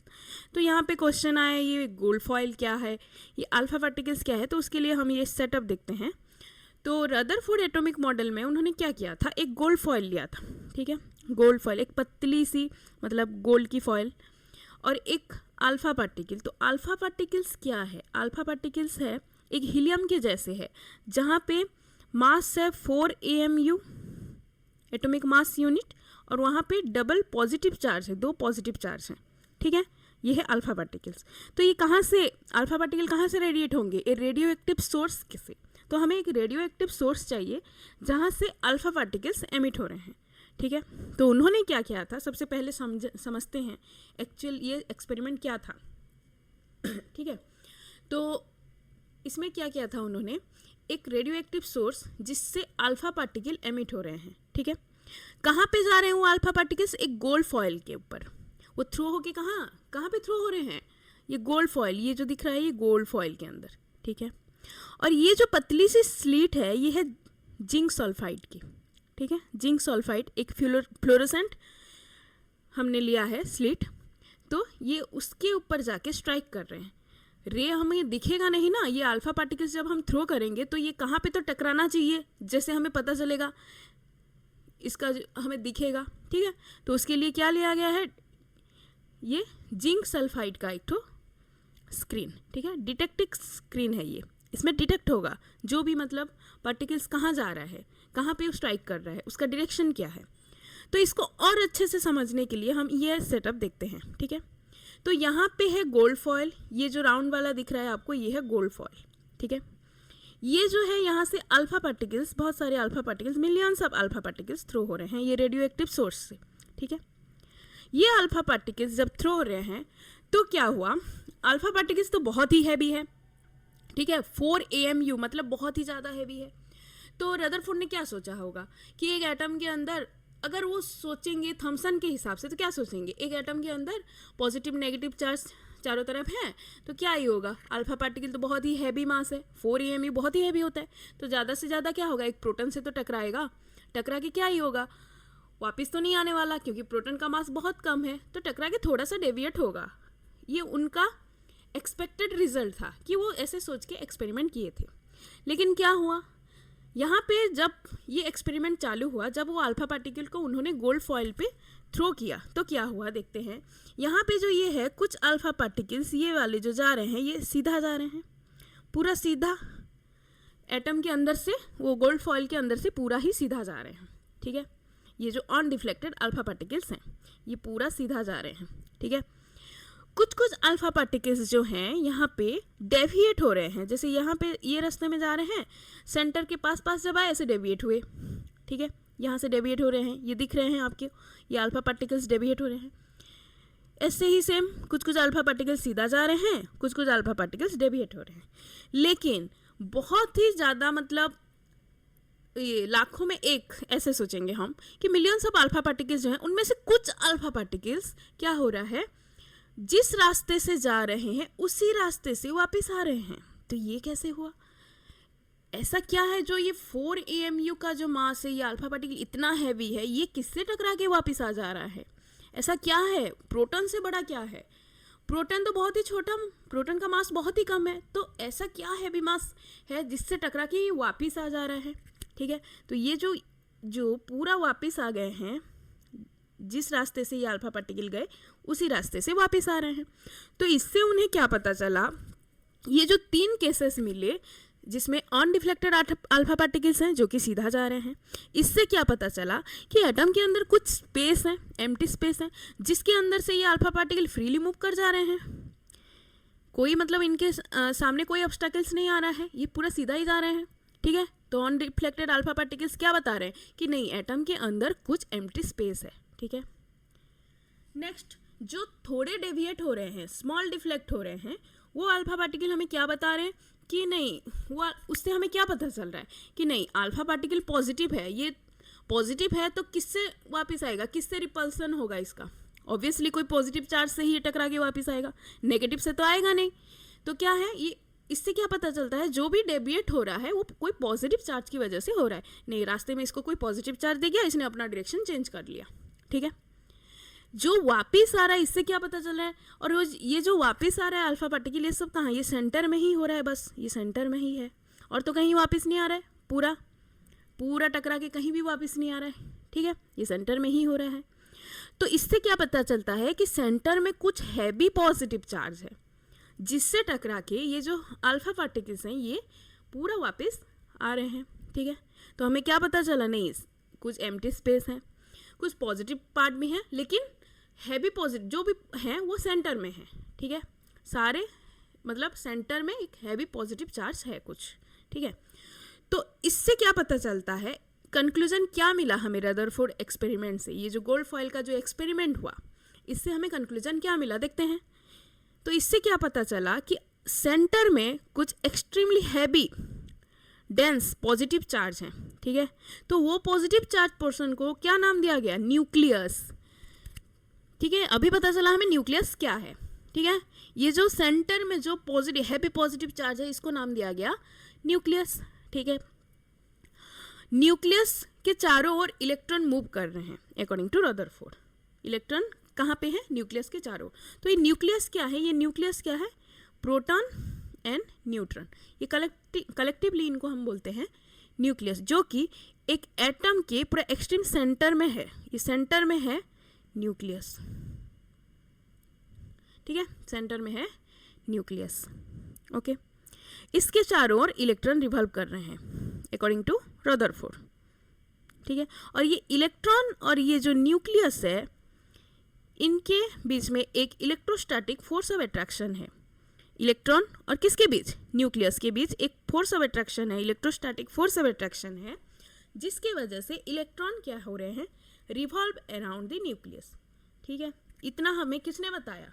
तो यहाँ पे क्वेश्चन आया ये गोल्ड फॉइल क्या है, ये अल्फा पार्टिकल्स क्या है, तो उसके लिए हम ये सेटअप देखते हैं। तो रदरफोर्ड एटॉमिक मॉडल में उन्होंने क्या किया था, एक गोल्ड फॉइल लिया था, ठीक है, गोल्ड फॉइल, एक पतली सी मतलब गोल्ड की फॉइल, और एक अल्फा पार्टिकल। तो अल्फा पार्टिकल्स क्या है, अल्फा पार्टिकल्स है एक हीलियम के जैसे है, जहाँ पे मास है 4 AMU एटॉमिक मास यूनिट, और वहाँ पे डबल पॉजिटिव चार्ज है, 2 पॉजिटिव चार्ज हैं, ठीक है, ये है अल्फा पार्टिकल्स। तो ये कहाँ से, अल्फा पार्टिकल कहाँ से रेडिएट होंगे, ये रेडियो एक्टिव सोर्स से। तो हमें एक रेडियो एक्टिव सोर्स चाहिए जहाँ से अल्फा पार्टिकल्स एमिट हो रहे हैं, ठीक है। तो उन्होंने क्या किया था, सबसे पहले समझते हैं एक्चुअल ये एक्सपेरिमेंट क्या था, ठीक है। तो इसमें क्या किया था उन्होंने, एक रेडियो एक्टिव सोर्स जिससे अल्फा पार्टिकल एमिट हो रहे हैं, ठीक है। कहाँ पे जा रहे हैं वो अल्फा पार्टिकल्स, एक गोल्ड फॉइल के ऊपर, वो थ्रो होके कहाँ पे थ्रो हो रहे हैं, ये गोल्ड फॉइल, ये जो दिख रहा है ये गोल्ड फॉइल के अंदर, ठीक है। और ये जो पतली सी स्लीट है ये है जिंक सल्फाइड की, ठीक है, जिंक सल्फाइड एक फ्लोरोसेंट हमने लिया है स्लीट, तो ये उसके ऊपर जाके स्ट्राइक कर रहे हैं। रे हमें दिखेगा नहीं ना, ये अल्फा पार्टिकल्स जब हम थ्रो करेंगे तो ये कहाँ पे तो टकराना चाहिए, जैसे हमें पता चलेगा, इसका हमें दिखेगा, ठीक है। तो उसके लिए क्या लिया गया है, ये जिंक सल्फाइड का एक तो स्क्रीन, ठीक है, डिटेक्टिंग स्क्रीन है ये, इसमें डिटेक्ट होगा जो भी मतलब पार्टिकल्स कहाँ जा रहा है, कहाँ पे स्ट्राइक कर रहा है, उसका डायरेक्शन क्या है। तो इसको और अच्छे से समझने के लिए हम ये सेटअप देखते हैं, ठीक है। तो यहाँ पे है गोल्ड फॉइल, ये जो राउंड वाला दिख रहा है आपको ये है गोल्ड फॉइल, ठीक है। ये जो है यहाँ से अल्फा पार्टिकल्स, बहुत सारे alpha particles, millions of alpha particles throw हो रहे हैं ये रेडियो एक्टिव सोर्स से, ठीक है। ये अल्फा पार्टिकल्स जब थ्रो हो रहे हैं तो क्या हुआ, अल्फा पार्टिकल्स तो बहुत ही हैवी है, ठीक है, 4 AMU मतलब बहुत ही ज़्यादा हैवी है। तो रदरफोर्ड ने क्या सोचा होगा कि एक एटम के अंदर, अगर वो सोचेंगे थॉमसन के हिसाब से तो क्या सोचेंगे, एक एटम के अंदर पॉजिटिव नेगेटिव चार्ज चारों तरफ है तो क्या ही होगा, अल्फा पार्टिकल तो बहुत ही हैवी मास है, 4 AMU बहुत ही हैवी होता है, तो ज़्यादा से ज़्यादा क्या होगा, एक प्रोटॉन से तो टकराएगा, टकरा के क्या ही होगा, वापस तो नहीं आने वाला, क्योंकि प्रोटॉन का मास बहुत कम है, तो टकरा के थोड़ा सा डेविएट होगा। ये उनका एक्सपेक्टेड रिजल्ट था कि वो ऐसे सोच के एक्सपेरिमेंट किए थे। लेकिन क्या हुआ, यहाँ पे जब ये एक्सपेरिमेंट चालू हुआ, जब वो अल्फा पार्टिकल को उन्होंने गोल्ड फॉइल पे थ्रो किया तो क्या हुआ देखते हैं। यहाँ पे जो ये है कुछ अल्फा पार्टिकल्स ये वाले जो जा रहे हैं ये सीधा जा रहे हैं, पूरा सीधा एटम के अंदर से, वो गोल्ड फॉइल के अंदर से पूरा ही सीधा जा रहे हैं, ठीक है। ये जो अनडिफ्लेक्टेड अल्फा पार्टिकल्स हैं ये पूरा सीधा जा रहे हैं, ठीक है। कुछ कुछ अल्फा पार्टिकल्स जो हैं यहाँ पे डेविएट हो रहे हैं, जैसे यहाँ पे ये रास्ते में जा रहे हैं, सेंटर के पास जब आए ऐसे डेविएट हुए, ठीक है, यहाँ से डेविएट हो रहे हैं, ये दिख रहे हैं आपके, ये अल्फा पार्टिकल्स डेविएट हो रहे हैं। ऐसे ही सेम कुछ कुछ अल्फा पार्टिकल्स सीधा जा रहे हैं, कुछ कुछ अल्फा पार्टिकल्स डेविएट हो रहे हैं। लेकिन बहुत ही ज़्यादा मतलब ये लाखों में एक ऐसे सोचेंगे हम कि मिलियंस ऑफ अल्फा पार्टिकल्स जो हैं उनमें से कुछ अल्फा पार्टिकल्स क्या हो रहा है, जिस रास्ते से जा रहे हैं उसी रास्ते से वापस आ रहे हैं। तो ये कैसे हुआ, ऐसा क्या है जो ये 4 AMU का जो मास है, ये अल्फा पार्टिकल इतना हैवी है, ये किससे टकरा के वापस आ जा रहा है, ऐसा क्या है, प्रोटॉन से बड़ा क्या है, प्रोटॉन तो बहुत ही छोटा, प्रोटॉन का मास बहुत ही कम है, तो ऐसा क्या हैवी मास है जिससे टकरा के ये वापस आ जा रहा है, ठीक है। तो ये जो पूरा वापस आ गए हैं, जिस रास्ते से ये अल्फा पार्टिकल गए उसी रास्ते से वापस आ रहे हैं। तो इससे उन्हें क्या पता चला, ये जो 3 केसेस मिले जिसमें अनडिफ्लेक्टेड अल्फा पार्टिकल्स हैं जो कि सीधा जा रहे हैं, इससे क्या पता चला कि एटम के अंदर कुछ स्पेस है, एम्प्टी स्पेस है, जिसके अंदर से ये अल्फा पार्टिकल फ्रीली मूव कर जा रहे हैं, कोई मतलब इनके सामने कोई ऑब्स्टेकल्स नहीं आ रहा है, ये पूरा सीधा ही जा रहे हैं, ठीक है। तो अनडिफ्लेक्टेड अल्फा पार्टिकल्स क्या बता रहे हैं कि नहीं, एटम के अंदर कुछ एम्प्टी स्पेस है, ठीक है। नेक्स्ट, जो थोड़े डेविएट हो रहे हैं, स्मॉल डिफ्लेक्ट हो रहे हैं, वो अल्फा पार्टिकल हमें क्या बता रहे हैं कि नहीं, वो उससे हमें क्या पता चल रहा है कि नहीं अल्फा पार्टिकल पॉजिटिव है, ये पॉजिटिव है तो किससे वापस आएगा, किससे रिपल्सन होगा इसका, ऑब्वियसली कोई पॉजिटिव चार्ज से ही टकरा के वापस आएगा, नेगेटिव से तो आएगा नहीं। तो क्या है ये, इससे क्या पता चलता है, जो भी डेविएट हो रहा है वो कोई पॉजिटिव चार्ज की वजह से हो रहा है, नहीं रास्ते में इसको कोई पॉजिटिव चार्ज दे गया, इसने अपना डायरेक्शन चेंज कर लिया, ठीक है। जो वापस आ रहा है इससे क्या पता चल रहा है, और ये जो वापस आ रहा है अल्फा पार्टिकल, ये सब कहाँ, ये सेंटर में ही हो रहा है, बस ये सेंटर में ही है और तो कहीं वापस नहीं आ रहा है, पूरा पूरा टकरा के कहीं भी वापस नहीं आ रहा है, ठीक है, ये सेंटर में ही हो रहा है। तो इससे क्या पता चलता है कि सेंटर में कुछ हैवी पॉजिटिव चार्ज है, जिससे टकरा के ये जो अल्फा पार्टिकल्स हैं ये पूरा वापस आ रहे हैं, ठीक है। तो हमें क्या पता चला, नहीं कुछ एम्प्टी स्पेस है, कुछ पॉजिटिव पार्ट भी है, लेकिन हैवी पॉजिटिव जो भी हैं वो सेंटर में है, ठीक है। सारे मतलब सेंटर में एक हैवी पॉजिटिव चार्ज है कुछ, ठीक है। तो इससे क्या पता चलता है, कंक्लूजन क्या मिला हमें रदरफोर्ड एक्सपेरिमेंट से, ये जो गोल्ड फॉइल का जो एक्सपेरिमेंट हुआ इससे हमें कंक्लूजन क्या मिला देखते हैं। तो इससे क्या पता चला कि सेंटर में कुछ extremely heavy dense positive charge है, ठीक है। तो वो पॉजिटिव चार्ज पोर्शन को क्या नाम दिया गया, न्यूक्लियस, ठीक है। अभी पता चला हमें न्यूक्लियस क्या है, ठीक है। ये जो सेंटर में जो पॉजिटिव हैवी पॉजिटिव चार्ज है इसको नाम दिया गया न्यूक्लियस, ठीक है। न्यूक्लियस के चारों ओर इलेक्ट्रॉन मूव कर रहे हैं अकॉर्डिंग टू रदरफोर्ड। इलेक्ट्रॉन कहाँ पे है, न्यूक्लियस के चारों। तो ये न्यूक्लियस क्या है, ये न्यूक्लियस क्या है, प्रोटॉन एंड न्यूट्रॉन, ये कलेक्टिवली इनको हम बोलते हैं न्यूक्लियस, जो कि एक एटम के पूरा एक्सट्रीम सेंटर में है। ये सेंटर में है न्यूक्लियस, ठीक है, सेंटर में है न्यूक्लियस, ओके। इसके चारों ओर इलेक्ट्रॉन रिवॉल्व कर रहे हैं अकॉर्डिंग टू रदरफोर्ड, ठीक है। और ये इलेक्ट्रॉन और ये जो न्यूक्लियस है इनके बीच में एक इलेक्ट्रोस्टैटिक फोर्स ऑफ अट्रैक्शन है। इलेक्ट्रॉन और किसके बीच, न्यूक्लियस के बीच एक फोर्स ऑफ अट्रैक्शन है, इलेक्ट्रोस्टैटिक फोर्स ऑफ अट्रैक्शन है, जिसके वजह से इलेक्ट्रॉन क्या हो रहे हैं, रिवॉल्व अराउंड द न्यूक्लियस, ठीक है। इतना हमें किसने बताया,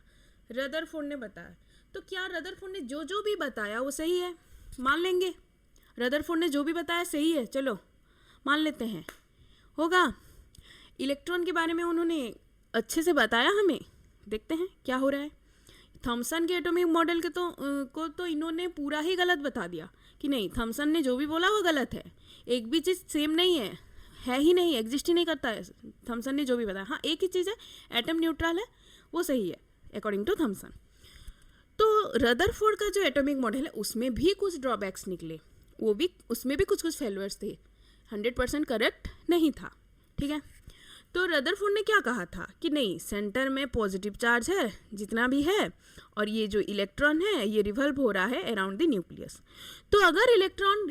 रदरफोर्ड ने बताया। तो क्या रदरफोर्ड ने जो जो भी बताया वो सही है, मान लेंगे रदरफोर्ड ने जो भी बताया सही है, चलो मान लेते हैं, होगा। इलेक्ट्रॉन के बारे में उन्होंने अच्छे से बताया हमें, देखते हैं क्या हो रहा है। थॉमसन के एटॉमिक मॉडल के तो इन्होंने पूरा ही गलत बता दिया कि नहीं, थॉमसन ने जो भी बोला वो गलत है, एक भी चीज़ सेम नहीं है ही नहीं, एग्जिस्ट ही नहीं करता है थॉमसन ने जो भी बताया। हाँ, एक ही चीज़ है, एटम न्यूट्रल है, वो सही है अकॉर्डिंग टू थॉमसन। तो रदरफोर्ड का जो एटॉमिक मॉडल है उसमें भी कुछ ड्रॉबैक्स निकले, वो भी उसमें भी कुछ फेलियर्स थे, 100% करेक्ट नहीं था, ठीक है। तो रदरफोर्ड ने क्या कहा था कि नहीं, सेंटर में पॉजिटिव चार्ज है जितना भी है, और ये जो इलेक्ट्रॉन है ये रिवॉल्व हो रहा है अराउंड द न्यूक्लियस। तो अगर इलेक्ट्रॉन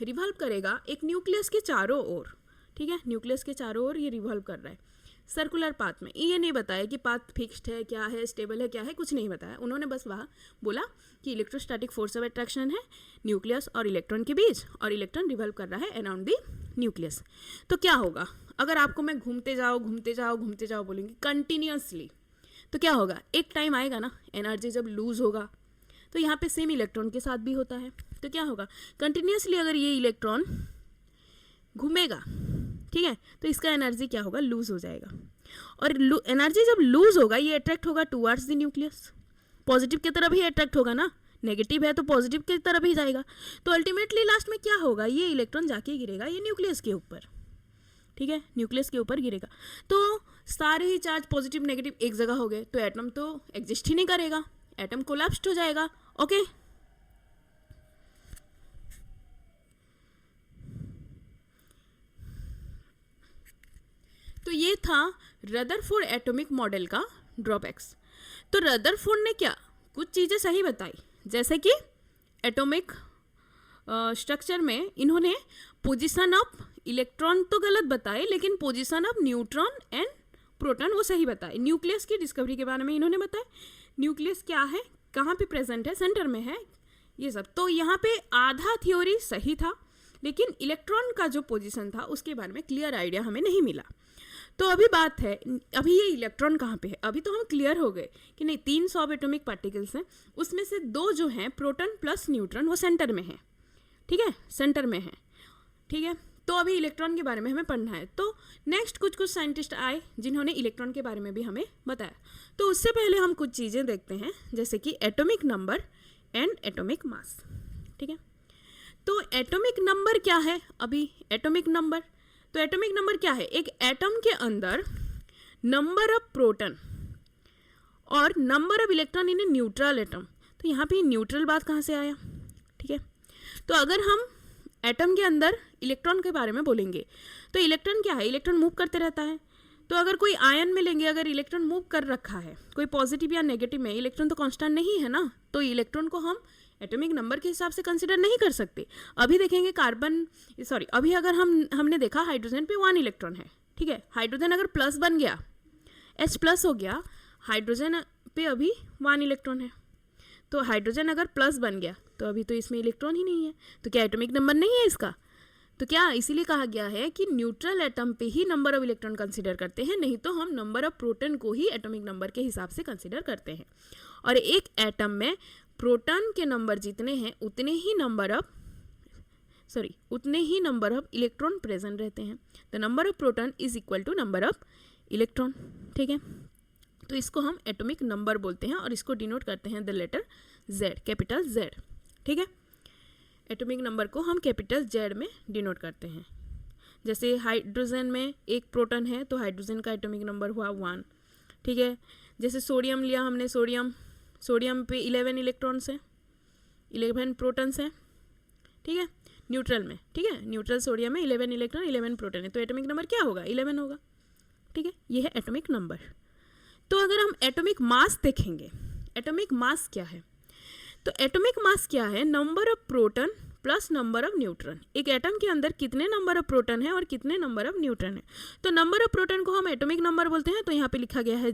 रिवॉल्व करेगा एक न्यूक्लियस के चारों ओर, ठीक है, न्यूक्लियस के चारों ओर ये रिवॉल्व कर रहा है सर्कुलर पाथ में, ये नहीं बताया कि पाथ फिक्स्ड है, क्या है, स्टेबल है, क्या है, कुछ नहीं बताया। उन्होंने बस वहाँ बोला कि इलेक्ट्रोस्टैटिक फोर्स ऑफ अट्रैक्शन है न्यूक्लियस और इलेक्ट्रॉन के बीच, और इलेक्ट्रॉन रिवॉल्व कर रहा है अराउंड द न्यूक्लियस। तो क्या होगा, अगर आपको मैं घूमते जाओ बोलूँगी कंटिन्यूसली, तो क्या होगा, एक टाइम आएगा ना, एनर्जी जब लूज़ होगा, तो यहाँ पे सेम इलेक्ट्रॉन के साथ भी होता है। तो क्या होगा, कंटिन्यूसली अगर ये इलेक्ट्रॉन घूमेगा, ठीक है, तो इसका एनर्जी क्या होगा, लूज़ हो जाएगा, और एनर्जी जब लूज़ होगा ये अट्रैक्ट होगा टूवर्ड्स द न्यूक्लियस, पॉजिटिव की तरफ ही अट्रैक्ट होगा ना, नेगेटिव है तो पॉजिटिव की तरफ ही जाएगा। तो अल्टीमेटली लास्ट में क्या होगा, ये इलेक्ट्रॉन जाके गिरेगा ये न्यूक्लियस के ऊपर, ठीक है, न्यूक्लियस के ऊपर गिरेगा। तो सारे ही चार्ज पॉजिटिव नेगेटिव एक जगह हो गए, तो एटम तो एग्जिस्ट ही नहीं करेगा, एटम कोलैप्स्ड हो जाएगा, ओके। तो ये था रदरफोर्ड एटॉमिक मॉडल का ड्रॉबैक्स। तो रदरफोर्ड ने क्या कुछ चीज़ें सही बताई, जैसे कि एटॉमिक स्ट्रक्चर में इन्होंने पोजीशन ऑफ इलेक्ट्रॉन तो गलत बताए, लेकिन position of neutron and proton वो सही बताए। न्यूक्लियस की डिस्कवरी के बारे में इन्होंने बताया, न्यूक्लियस क्या है, कहाँ पे प्रेजेंट है, सेंटर में है, ये सब। तो यहाँ पे आधा थ्योरी सही था, लेकिन इलेक्ट्रॉन का जो पोजीशन था उसके बारे में क्लियर आइडिया हमें नहीं मिला। तो अभी बात है, अभी ये इलेक्ट्रॉन कहाँ पे है, अभी तो हम क्लियर हो गए कि नहीं 3 सब एटॉमिक पार्टिकल्स हैं, उसमें से 2 जो हैं प्रोटॉन प्लस न्यूट्रॉन वो सेंटर में है, ठीक है, सेंटर में है, ठीक है। तो अभी इलेक्ट्रॉन के बारे में हमें पढ़ना है। तो नेक्स्ट कुछ साइंटिस्ट आए जिन्होंने इलेक्ट्रॉन के बारे में भी हमें बताया। तो उससे पहले हम कुछ चीज़ें देखते हैं, जैसे कि atomic number and atomic mass, ठीक है। तो एटॉमिक नंबर क्या है, अभी एटॉमिक नंबर, तो एटॉमिक नंबर क्या है, एक एटम के अंदर नंबर ऑफ प्रोटॉन और number of electron in a neutral atom. तो यहाँ पे न्यूट्रल बात कहाँ से आया, ठीक है। तो अगर हम एटम के अंदर इलेक्ट्रॉन के बारे में बोलेंगे। तो इलेक्ट्रॉन क्या है, इलेक्ट्रॉन मूव करते रहता है। तो अगर कोई आयन में लेंगे, अगर इलेक्ट्रॉन मूव कर रखा है कोई पॉजिटिव या नेगेटिव में, इलेक्ट्रॉन तो कांस्टेंट नहीं है ना, तो इलेक्ट्रॉन को हम एटॉमिक नंबर के हिसाब से कंसिडर नहीं कर सकते। अभी देखेंगे अभी अगर हमने देखा हाइड्रोजन पे 1 इलेक्ट्रॉन है, ठीक है। हाइड्रोजन अगर प्लस बन गया, H+ हो गया, हाइड्रोजन पे अभी 1 इलेक्ट्रॉन है। तो हाइड्रोजन अगर प्लस बन गया तो अभी तो इसमें इलेक्ट्रॉन ही नहीं है, तो क्या एटॉमिक नंबर नहीं है इसका? तो क्या इसीलिए कहा गया है कि न्यूट्रल एटम पे ही नंबर ऑफ इलेक्ट्रॉन कंसीडर करते हैं, नहीं तो हम नंबर ऑफ प्रोटॉन को ही एटॉमिक नंबर के हिसाब से कंसीडर करते हैं। और एक एटम में प्रोटॉन के नंबर जितने हैं उतने ही नंबर ऑफ इलेक्ट्रॉन प्रेजेंट रहते हैं। The number of proton is equal to number of electron, ठीक है। तो इसको हम एटॉमिक नंबर बोलते हैं और इसको डिनोट करते हैं the letter Z, capital Z, ठीक है। एटॉमिक नंबर को हम कैपिटल Z में डिनोट करते हैं। जैसे हाइड्रोजन में एक प्रोटॉन है तो हाइड्रोजन का एटॉमिक नंबर हुआ 1, ठीक है। जैसे सोडियम लिया हमने, सोडियम पे 11 इलेक्ट्रॉन्स हैं, 11 प्रोटॉन्स हैं, ठीक है, न्यूट्रल में, ठीक है। न्यूट्रल सोडियम में 11 इलेक्ट्रॉन 11 प्रोटॉन है, तो एटॉमिक नंबर क्या होगा? 11 होगा, ठीक है। ये है एटॉमिक नंबर। तो अगर हम एटॉमिक मास देखेंगे, एटॉमिक मास क्या है? तो एटॉमिक मास क्या है? Number of proton plus number of neutron. एक एटम के अंदर कितने नंबर ऑफ प्रोटॉन है और कितने नंबर ऑफ न्यूट्रॉन है। तो नंबर ऑफ प्रोटॉन को हम एटॉमिक नंबर बोलते हैं, तो यहाँ पे लिखा गया है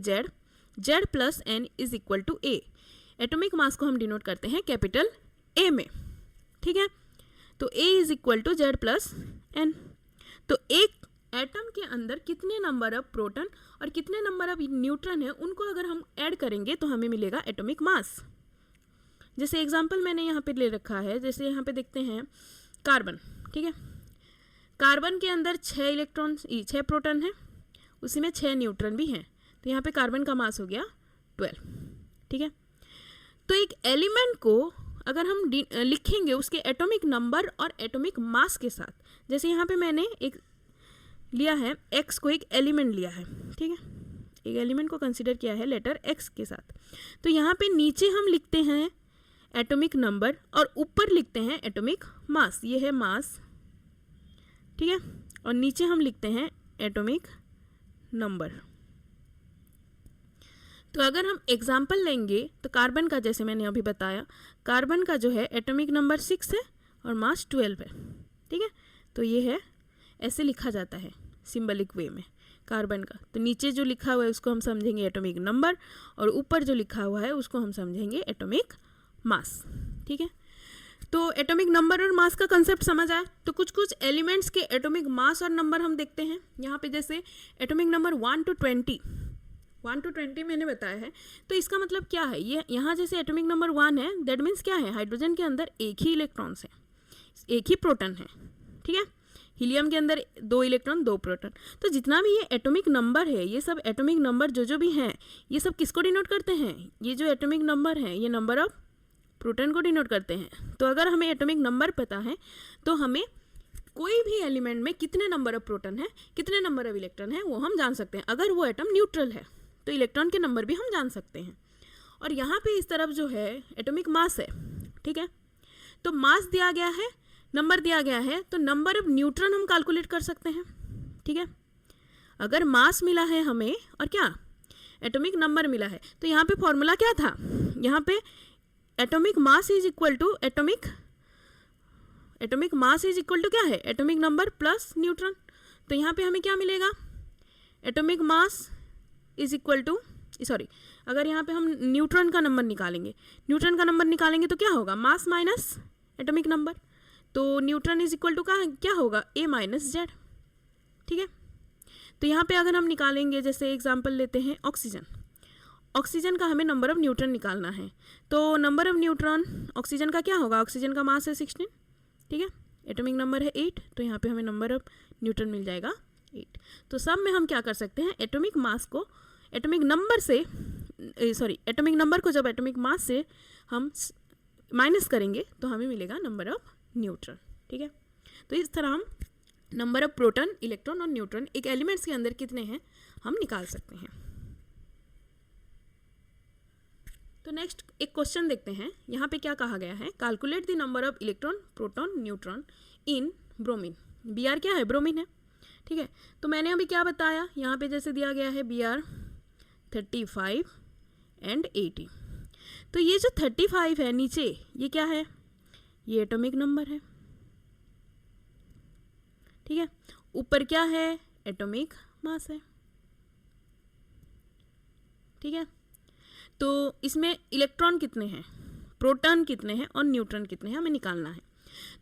Z plus N is equal to A। Atomic mass को हम डिनोट करते हैं कैपिटल A में, ठीक है। तो A is equal to Z plus N। तो एक एटम के अंदर कितने नंबर ऑफ प्रोटॉन और कितने नंबर ऑफ न्यूट्रॉन है, उनको अगर हम ऐड करेंगे तो हमें मिलेगा एटॉमिक मास। जैसे एग्जांपल मैंने यहाँ पे ले रखा है, जैसे यहाँ पे देखते हैं कार्बन, ठीक है। कार्बन के अंदर 6 प्रोटॉन है, उसी में 6 न्यूट्रॉन भी हैं, तो यहाँ पे कार्बन का मास हो गया 12, ठीक है। तो एक एलिमेंट को अगर हम लिखेंगे उसके एटॉमिक नंबर और एटॉमिक मास के साथ, जैसे यहाँ पे मैंने एक लिया है X को, एक एलिमेंट लिया है, ठीक है, एक एलिमेंट को कंसिडर किया है लेटर X के साथ। तो यहाँ पे नीचे हम लिखते हैं एटॉमिक नंबर और ऊपर लिखते हैं एटॉमिक मास, ये है मास, ठीक है, और नीचे हम लिखते हैं एटॉमिक नंबर। तो अगर हम एग्जाम्पल लेंगे तो कार्बन का, जैसे मैंने अभी बताया, कार्बन का जो है एटॉमिक नंबर 6 है और मास 12 है, ठीक है। तो ये है, ऐसे लिखा जाता है सिंबलिक वे में कार्बन का। तो नीचे जो लिखा हुआ है उसको हम समझेंगे एटॉमिक नंबर और ऊपर जो लिखा हुआ है उसको हम समझेंगे एटॉमिक मास, ठीक है। तो एटॉमिक नंबर और मास का कंसेप्ट समझ आया। तो कुछ कुछ एलिमेंट्स के एटॉमिक मास और नंबर हम देखते हैं। यहाँ पे जैसे एटॉमिक नंबर 1 to 20 मैंने बताया है, तो इसका मतलब क्या है? ये यहाँ जैसे एटॉमिक नंबर 1 है, दैट मीन्स क्या है? हाइड्रोजन के अंदर एक ही इलेक्ट्रॉन्स है, एक ही प्रोटॉन है, ठीक है। हीलियम के अंदर 2 इलेक्ट्रॉन 2 प्रोटॉन। तो जितना भी ये एटॉमिक नंबर है, ये सब एटॉमिक नंबर जो भी हैं, ये सब किसको डिनोट करते हैं? ये जो एटॉमिक नंबर है ये नंबर ऑफ प्रोटॉन को डिनोट करते हैं। तो अगर हमें एटॉमिक नंबर पता है तो हमें कोई भी एलिमेंट में कितने नंबर ऑफ प्रोटॉन है, कितने नंबर ऑफ इलेक्ट्रॉन है, वो हम जान सकते हैं। अगर वो एटम न्यूट्रल है तो इलेक्ट्रॉन के नंबर भी हम जान सकते हैं। और यहाँ पे इस तरफ जो है एटॉमिक मास है, ठीक है। तो मास दिया गया है, नंबर दिया गया है, तो नंबर ऑफ न्यूट्रॉन हम कैलकुलेट कर सकते हैं, ठीक है। अगर मास मिला है हमें और क्या एटॉमिक नंबर मिला है, तो यहाँ पे फॉर्मूला क्या था? यहाँ पे atomic mass is equal to atomic mass is equal to क्या है? Atomic number plus neutron. तो यहाँ पे हमें क्या मिलेगा? Atomic mass is equal to अगर यहाँ पे हम न्यूट्रॉन का नंबर निकालेंगे तो क्या होगा? मास माइनस एटॉमिक नंबर। तो न्यूट्रॉन इज इक्वल टू क्या होगा? A माइनस Z, ठीक है। तो यहाँ पे अगर हम निकालेंगे, जैसे एग्जांपल लेते हैं ऑक्सीजन का हमें नंबर ऑफ न्यूट्रॉन निकालना है। तो नंबर ऑफ न्यूट्रॉन ऑक्सीजन का क्या होगा? ऑक्सीजन का मास है 16, ठीक है, एटॉमिक नंबर है 8, तो यहाँ पे हमें नंबर ऑफ न्यूट्रॉन मिल जाएगा 8। तो सब में हम क्या कर सकते हैं? एटॉमिक नंबर को जब एटॉमिक मास से हम माइनस करेंगे तो हमें मिलेगा नंबर ऑफ न्यूट्रॉन, ठीक है। तो इस तरह हम नंबर ऑफ प्रोटॉन, इलेक्ट्रॉन और न्यूट्रॉन एक एलिमेंट्स के अंदर कितने हैं हम निकाल सकते हैं। तो नेक्स्ट एक क्वेश्चन देखते हैं। यहाँ पे क्या कहा गया है? Calculate the number of electron, proton, neutron in bromine. Br क्या है? ब्रोमीन है, ठीक है। तो मैंने अभी क्या बताया, यहाँ पे जैसे दिया गया है Br 35 एंड 80, तो ये जो 35 है नीचे, ये क्या है? ये एटॉमिक नंबर है, ठीक है। ऊपर क्या है? एटॉमिक मास है, ठीक है। तो इसमें इलेक्ट्रॉन कितने हैं, प्रोटॉन कितने हैं और न्यूट्रॉन कितने हैं, हमें निकालना है।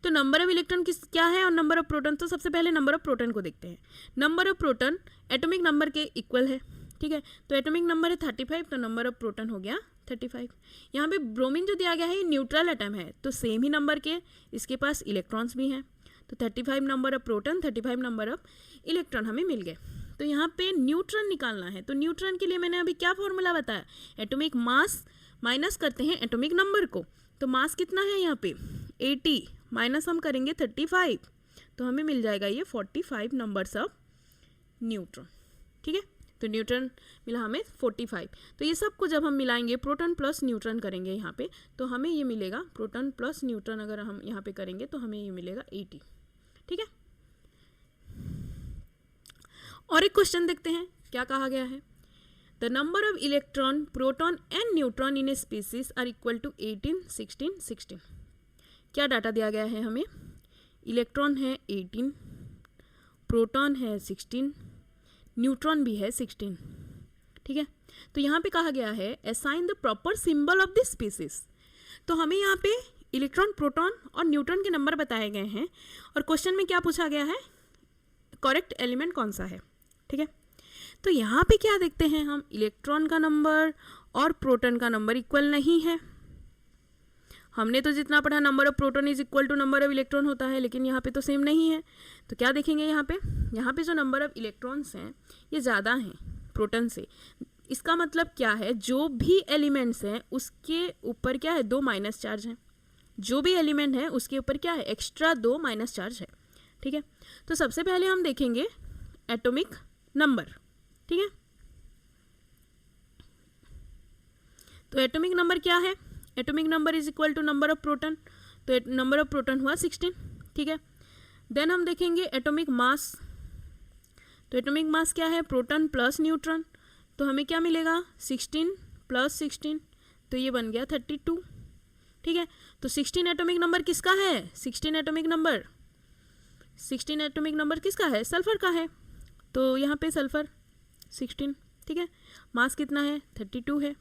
तो नंबर ऑफ इलेक्ट्रॉन किस क्या है और नंबर ऑफ प्रोटॉन, तो सबसे पहले नंबर ऑफ प्रोटॉन को देखते हैं। Number of proton atomic number के इक्वल है, ठीक है। तो एटॉमिक नंबर है 35, तो नंबर ऑफ प्रोटॉन हो गया 35। यहाँ पे ब्रोमीन जो दिया गया है ये न्यूट्रल एटम है, तो सेम ही नंबर के इसके पास इलेक्ट्रॉन्स भी हैं, तो 35 number of proton, 35 number of electron हमें मिल गए। तो यहाँ पे न्यूट्रॉन निकालना है, तो न्यूट्रॉन के लिए मैंने अभी क्या फॉर्मूला बताया, एटॉमिक मास माइनस करते हैं एटॉमिक नंबर को। तो मास कितना है यहाँ पे 80 माइनस हम करेंगे 35, तो हमें मिल जाएगा ये 45 नंबर्स ऑफ न्यूट्रॉन, ठीक है। तो न्यूट्रॉन मिला हमें 45। तो ये सब को जब हम मिलाएंगे, प्रोटॉन प्लस न्यूट्रॉन करेंगे यहाँ पे, तो हमें ये मिलेगा, प्रोटॉन प्लस न्यूट्रॉन अगर हम यहाँ पे करेंगे तो हमें ये मिलेगा 80, ठीक है। और एक क्वेश्चन देखते हैं क्या कहा गया है। The number of electron, proton and neutron in a species are equal to 18, 16, 16। क्या डाटा दिया गया है हमें, इलेक्ट्रॉन है 18, प्रोटॉन है 16, न्यूट्रॉन भी है 16, ठीक है। तो यहाँ पे कहा गया है assign the proper symbol of this species. तो हमें यहाँ पे इलेक्ट्रॉन, प्रोटॉन और न्यूट्रॉन के नंबर बताए गए हैं और क्वेश्चन में क्या पूछा गया है, करेक्ट एलिमेंट कौन सा है, ठीक है। तो यहाँ पे क्या देखते हैं हम, इलेक्ट्रॉन का नंबर और प्रोटॉन का नंबर इक्वल नहीं है। हमने तो जितना पढ़ा number of proton is equal to number of electron होता है, लेकिन यहाँ पे तो सेम नहीं है। तो क्या देखेंगे यहाँ पे जो नंबर ऑफ इलेक्ट्रॉन्स हैं ये ज़्यादा हैं प्रोटॉन से। इसका मतलब क्या है, जो भी एलिमेंट्स हैं उसके ऊपर क्या है, 2 माइनस चार्ज हैं। जो भी एलिमेंट है उसके ऊपर क्या है, एक्स्ट्रा 2 माइनस चार्ज है, ठीक है। तो सबसे पहले हम देखेंगे एटॉमिक नंबर, ठीक है। तो एटॉमिक नंबर क्या है, atomic number is equal to number of proton, तो नंबर ऑफ प्रोटॉन हुआ 16, ठीक है। देन हम देखेंगे एटॉमिक मास। तो एटॉमिक मास क्या है, प्रोटॉन प्लस न्यूट्रॉन, तो हमें क्या मिलेगा 16 प्लस 16, तो ये बन गया 32, ठीक है। तो 16 एटॉमिक नंबर किसका है, 16 एटॉमिक नंबर किसका है, सल्फर का है। तो यहाँ पे सल्फर 16, ठीक है। मास कितना है 32 है।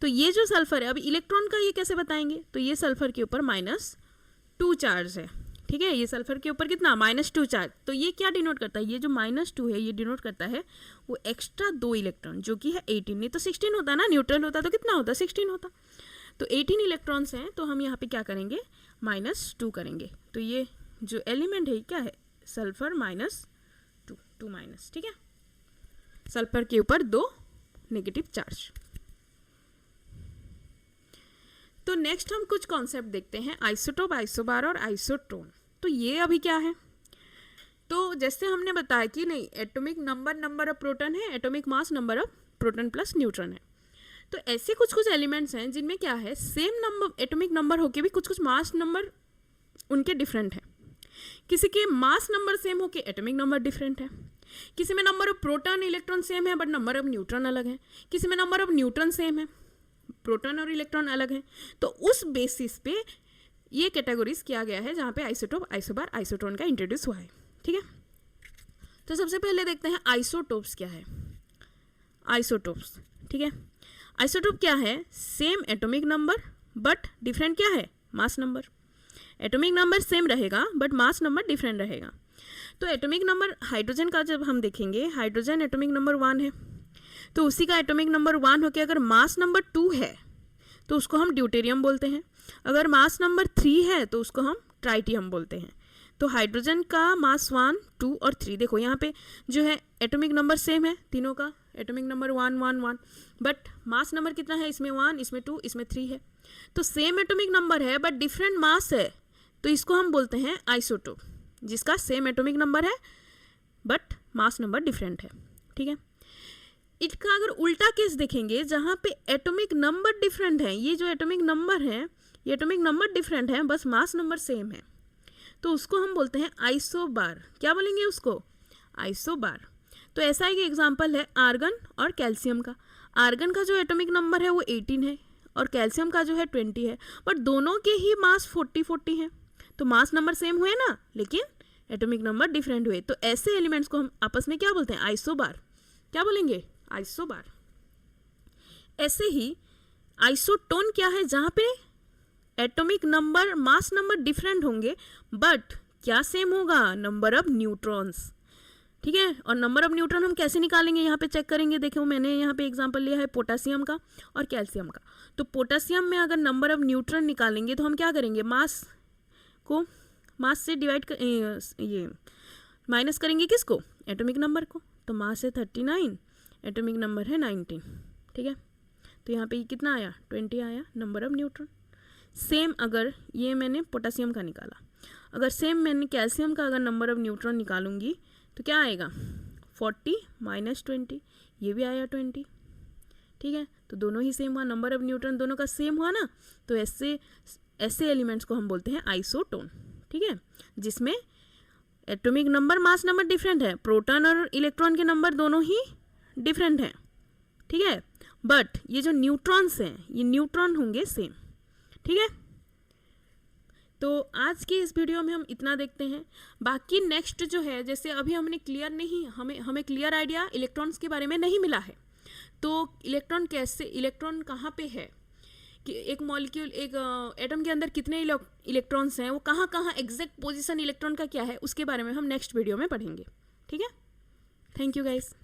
तो ये जो सल्फर है, अब इलेक्ट्रॉन का ये कैसे बताएंगे, तो ये सल्फर के ऊपर -2 चार्ज है, ठीक है। ये सल्फर के ऊपर कितना -2 चार्ज, तो ये क्या डिनोट करता है, ये जो -2 है ये डिनोट करता है वो एक्स्ट्रा 2 इलेक्ट्रॉन जो कि है 18, नहीं तो 16 होता ना, न्यूट्रल होता तो कितना होता 16 होता। तो 18 इलेक्ट्रॉन्स हैं, तो हम यहाँ पे क्या करेंगे -2 करेंगे। तो ये जो एलिमेंट है क्या है, सल्फर -2 माइनस, ठीक है। सल्फर के ऊपर 2 नेगेटिव चार्ज। तो नेक्स्ट हम कुछ कॉन्सेप्ट देखते हैं, आइसोटोप, आइसोबार और आइसोटोन। तो ये अभी क्या है, तो जैसे हमने बताया कि नहीं, एटॉमिक नंबर ऑफ प्रोटॉन है, atomic mass number of proton plus neutron है। तो ऐसे कुछ एलिमेंट्स हैं जिनमें क्या है, सेम नंबर एटॉमिक नंबर होके भी कुछ मास नंबर उनके डिफरेंट है। किसी के मास नंबर सेम होके एटॉमिक नंबर डिफरेंट है। किसी में number of proton electron same है बट नंबर ऑफ न्यूट्रॉन अलग है। किसी में नंबर ऑफ न्यूट्रॉन सेम है, प्रोटॉन और इलेक्ट्रॉन अलग है। तो उस बेसिस पे ये कैटेगरीज किया गया है जहाँ पे आइसोटोप, आइसोबार, आइसोटोन का इंट्रोड्यूस हुआ है, ठीक है। तो सबसे पहले देखते हैं आइसोटोप्स क्या है। आइसोटोप्स, ठीक है। आइसोटोप क्या है, same atomic number but different क्या है, mass number. Atomic number same रहेगा बट मास नंबर डिफरेंट रहेगा। तो एटॉमिक नंबर हाइड्रोजन का जब हम देखेंगे, हाइड्रोजन एटॉमिक नंबर 1 है, तो उसी का एटॉमिक नंबर 1 होकर अगर मास नंबर 2 है तो उसको हम ड्यूटेरियम बोलते हैं। अगर मास नंबर 3 है तो उसको हम ट्राइटियम बोलते हैं। तो हाइड्रोजन का मास 1, 2 और 3, देखो यहाँ पे जो है एटॉमिक नंबर सेम है तीनों का, atomic number 1, 1, 1, but mass number कितना है, इसमें 1, इसमें 2, इसमें 3 है। तो सेम एटॉमिक नंबर है बट डिफरेंट मास है, तो इसको हम बोलते हैं आइसोटोप, जिसका सेम एटॉमिक नंबर है बट मास नंबर डिफरेंट है, ठीक है। इसका अगर उल्टा केस देखेंगे जहाँ पे एटॉमिक नंबर डिफरेंट है, ये जो एटॉमिक नंबर है ये एटॉमिक नंबर डिफरेंट है, बस मास नंबर सेम है, तो उसको हम बोलते हैं आइसोबार। क्या बोलेंगे उसको? आइसोबार। तो ऐसा एक एग्जांपल है आर्गन और कैल्शियम का। आर्गन का जो एटॉमिक नंबर है वो 18 है और कैल्शियम का जो है 20 है, बट दोनों के ही मास 40-40 हैं। तो मास नंबर सेम हुए ना, लेकिन एटॉमिक नंबर डिफरेंट हुए। तो ऐसे एलिमेंट्स को हम आपस में क्या बोलते हैं? आइसोबार। क्या बोलेंगे? आइसोबार। ऐसे ही आइसोटोन क्या है? जहाँ पे atomic number mass number different होंगे बट क्या सेम होगा? Number of neutrons. ठीक है, और नंबर ऑफ न्यूट्रॉन हम कैसे निकालेंगे? यहाँ पे चेक करेंगे। देखो मैंने यहाँ पे एग्जांपल लिया है पोटेशियम का और कैल्शियम का। तो पोटेशियम में अगर नंबर ऑफ न्यूट्रॉन निकालेंगे तो हम क्या करेंगे? मास को मास से डिवाइड ये माइनस करेंगे किसको? एटॉमिक नंबर को। तो मास है 39, एटॉमिक नंबर है 19। ठीक है, तो यहाँ पे कितना आया? 20 आया नंबर ऑफ न्यूट्रॉन। सेम अगर ये मैंने पोटेशियम का निकाला, अगर सेम मैंने कैल्शियम का अगर नंबर ऑफ न्यूट्रॉन निकालूंगी तो क्या आएगा? 40 माइनस 20, ये भी आया 20। ठीक है, तो दोनों ही सेम हुआ, नंबर ऑफ न्यूट्रॉन दोनों का सेम हुआ ना। तो ऐसे एलिमेंट्स को हम बोलते हैं आइसोटोन। ठीक है, जिसमें atomic number mass number different है, प्रोटॉन और इलेक्ट्रॉन के नंबर दोनों ही डिफरेंट हैं। ठीक है, बट ये जो न्यूट्रॉन्स हैं ये न्यूट्रॉन होंगे सेम। ठीक है, तो आज के इस वीडियो में हम इतना देखते हैं। बाकी नेक्स्ट जो है, जैसे अभी हमने क्लियर नहीं, हमें क्लियर आइडिया इलेक्ट्रॉन्स के बारे में नहीं मिला है। तो इलेक्ट्रॉन कहाँ पे है, कि एक मॉलिक्यूल एक एटम के अंदर कितने इलेक्ट्रॉन्स हैं, वो कहाँ कहाँ एग्जैक्ट पोजीशन इलेक्ट्रॉन का क्या है, उसके बारे में हम नेक्स्ट वीडियो में पढ़ेंगे। ठीक है, थैंक यू गाइस।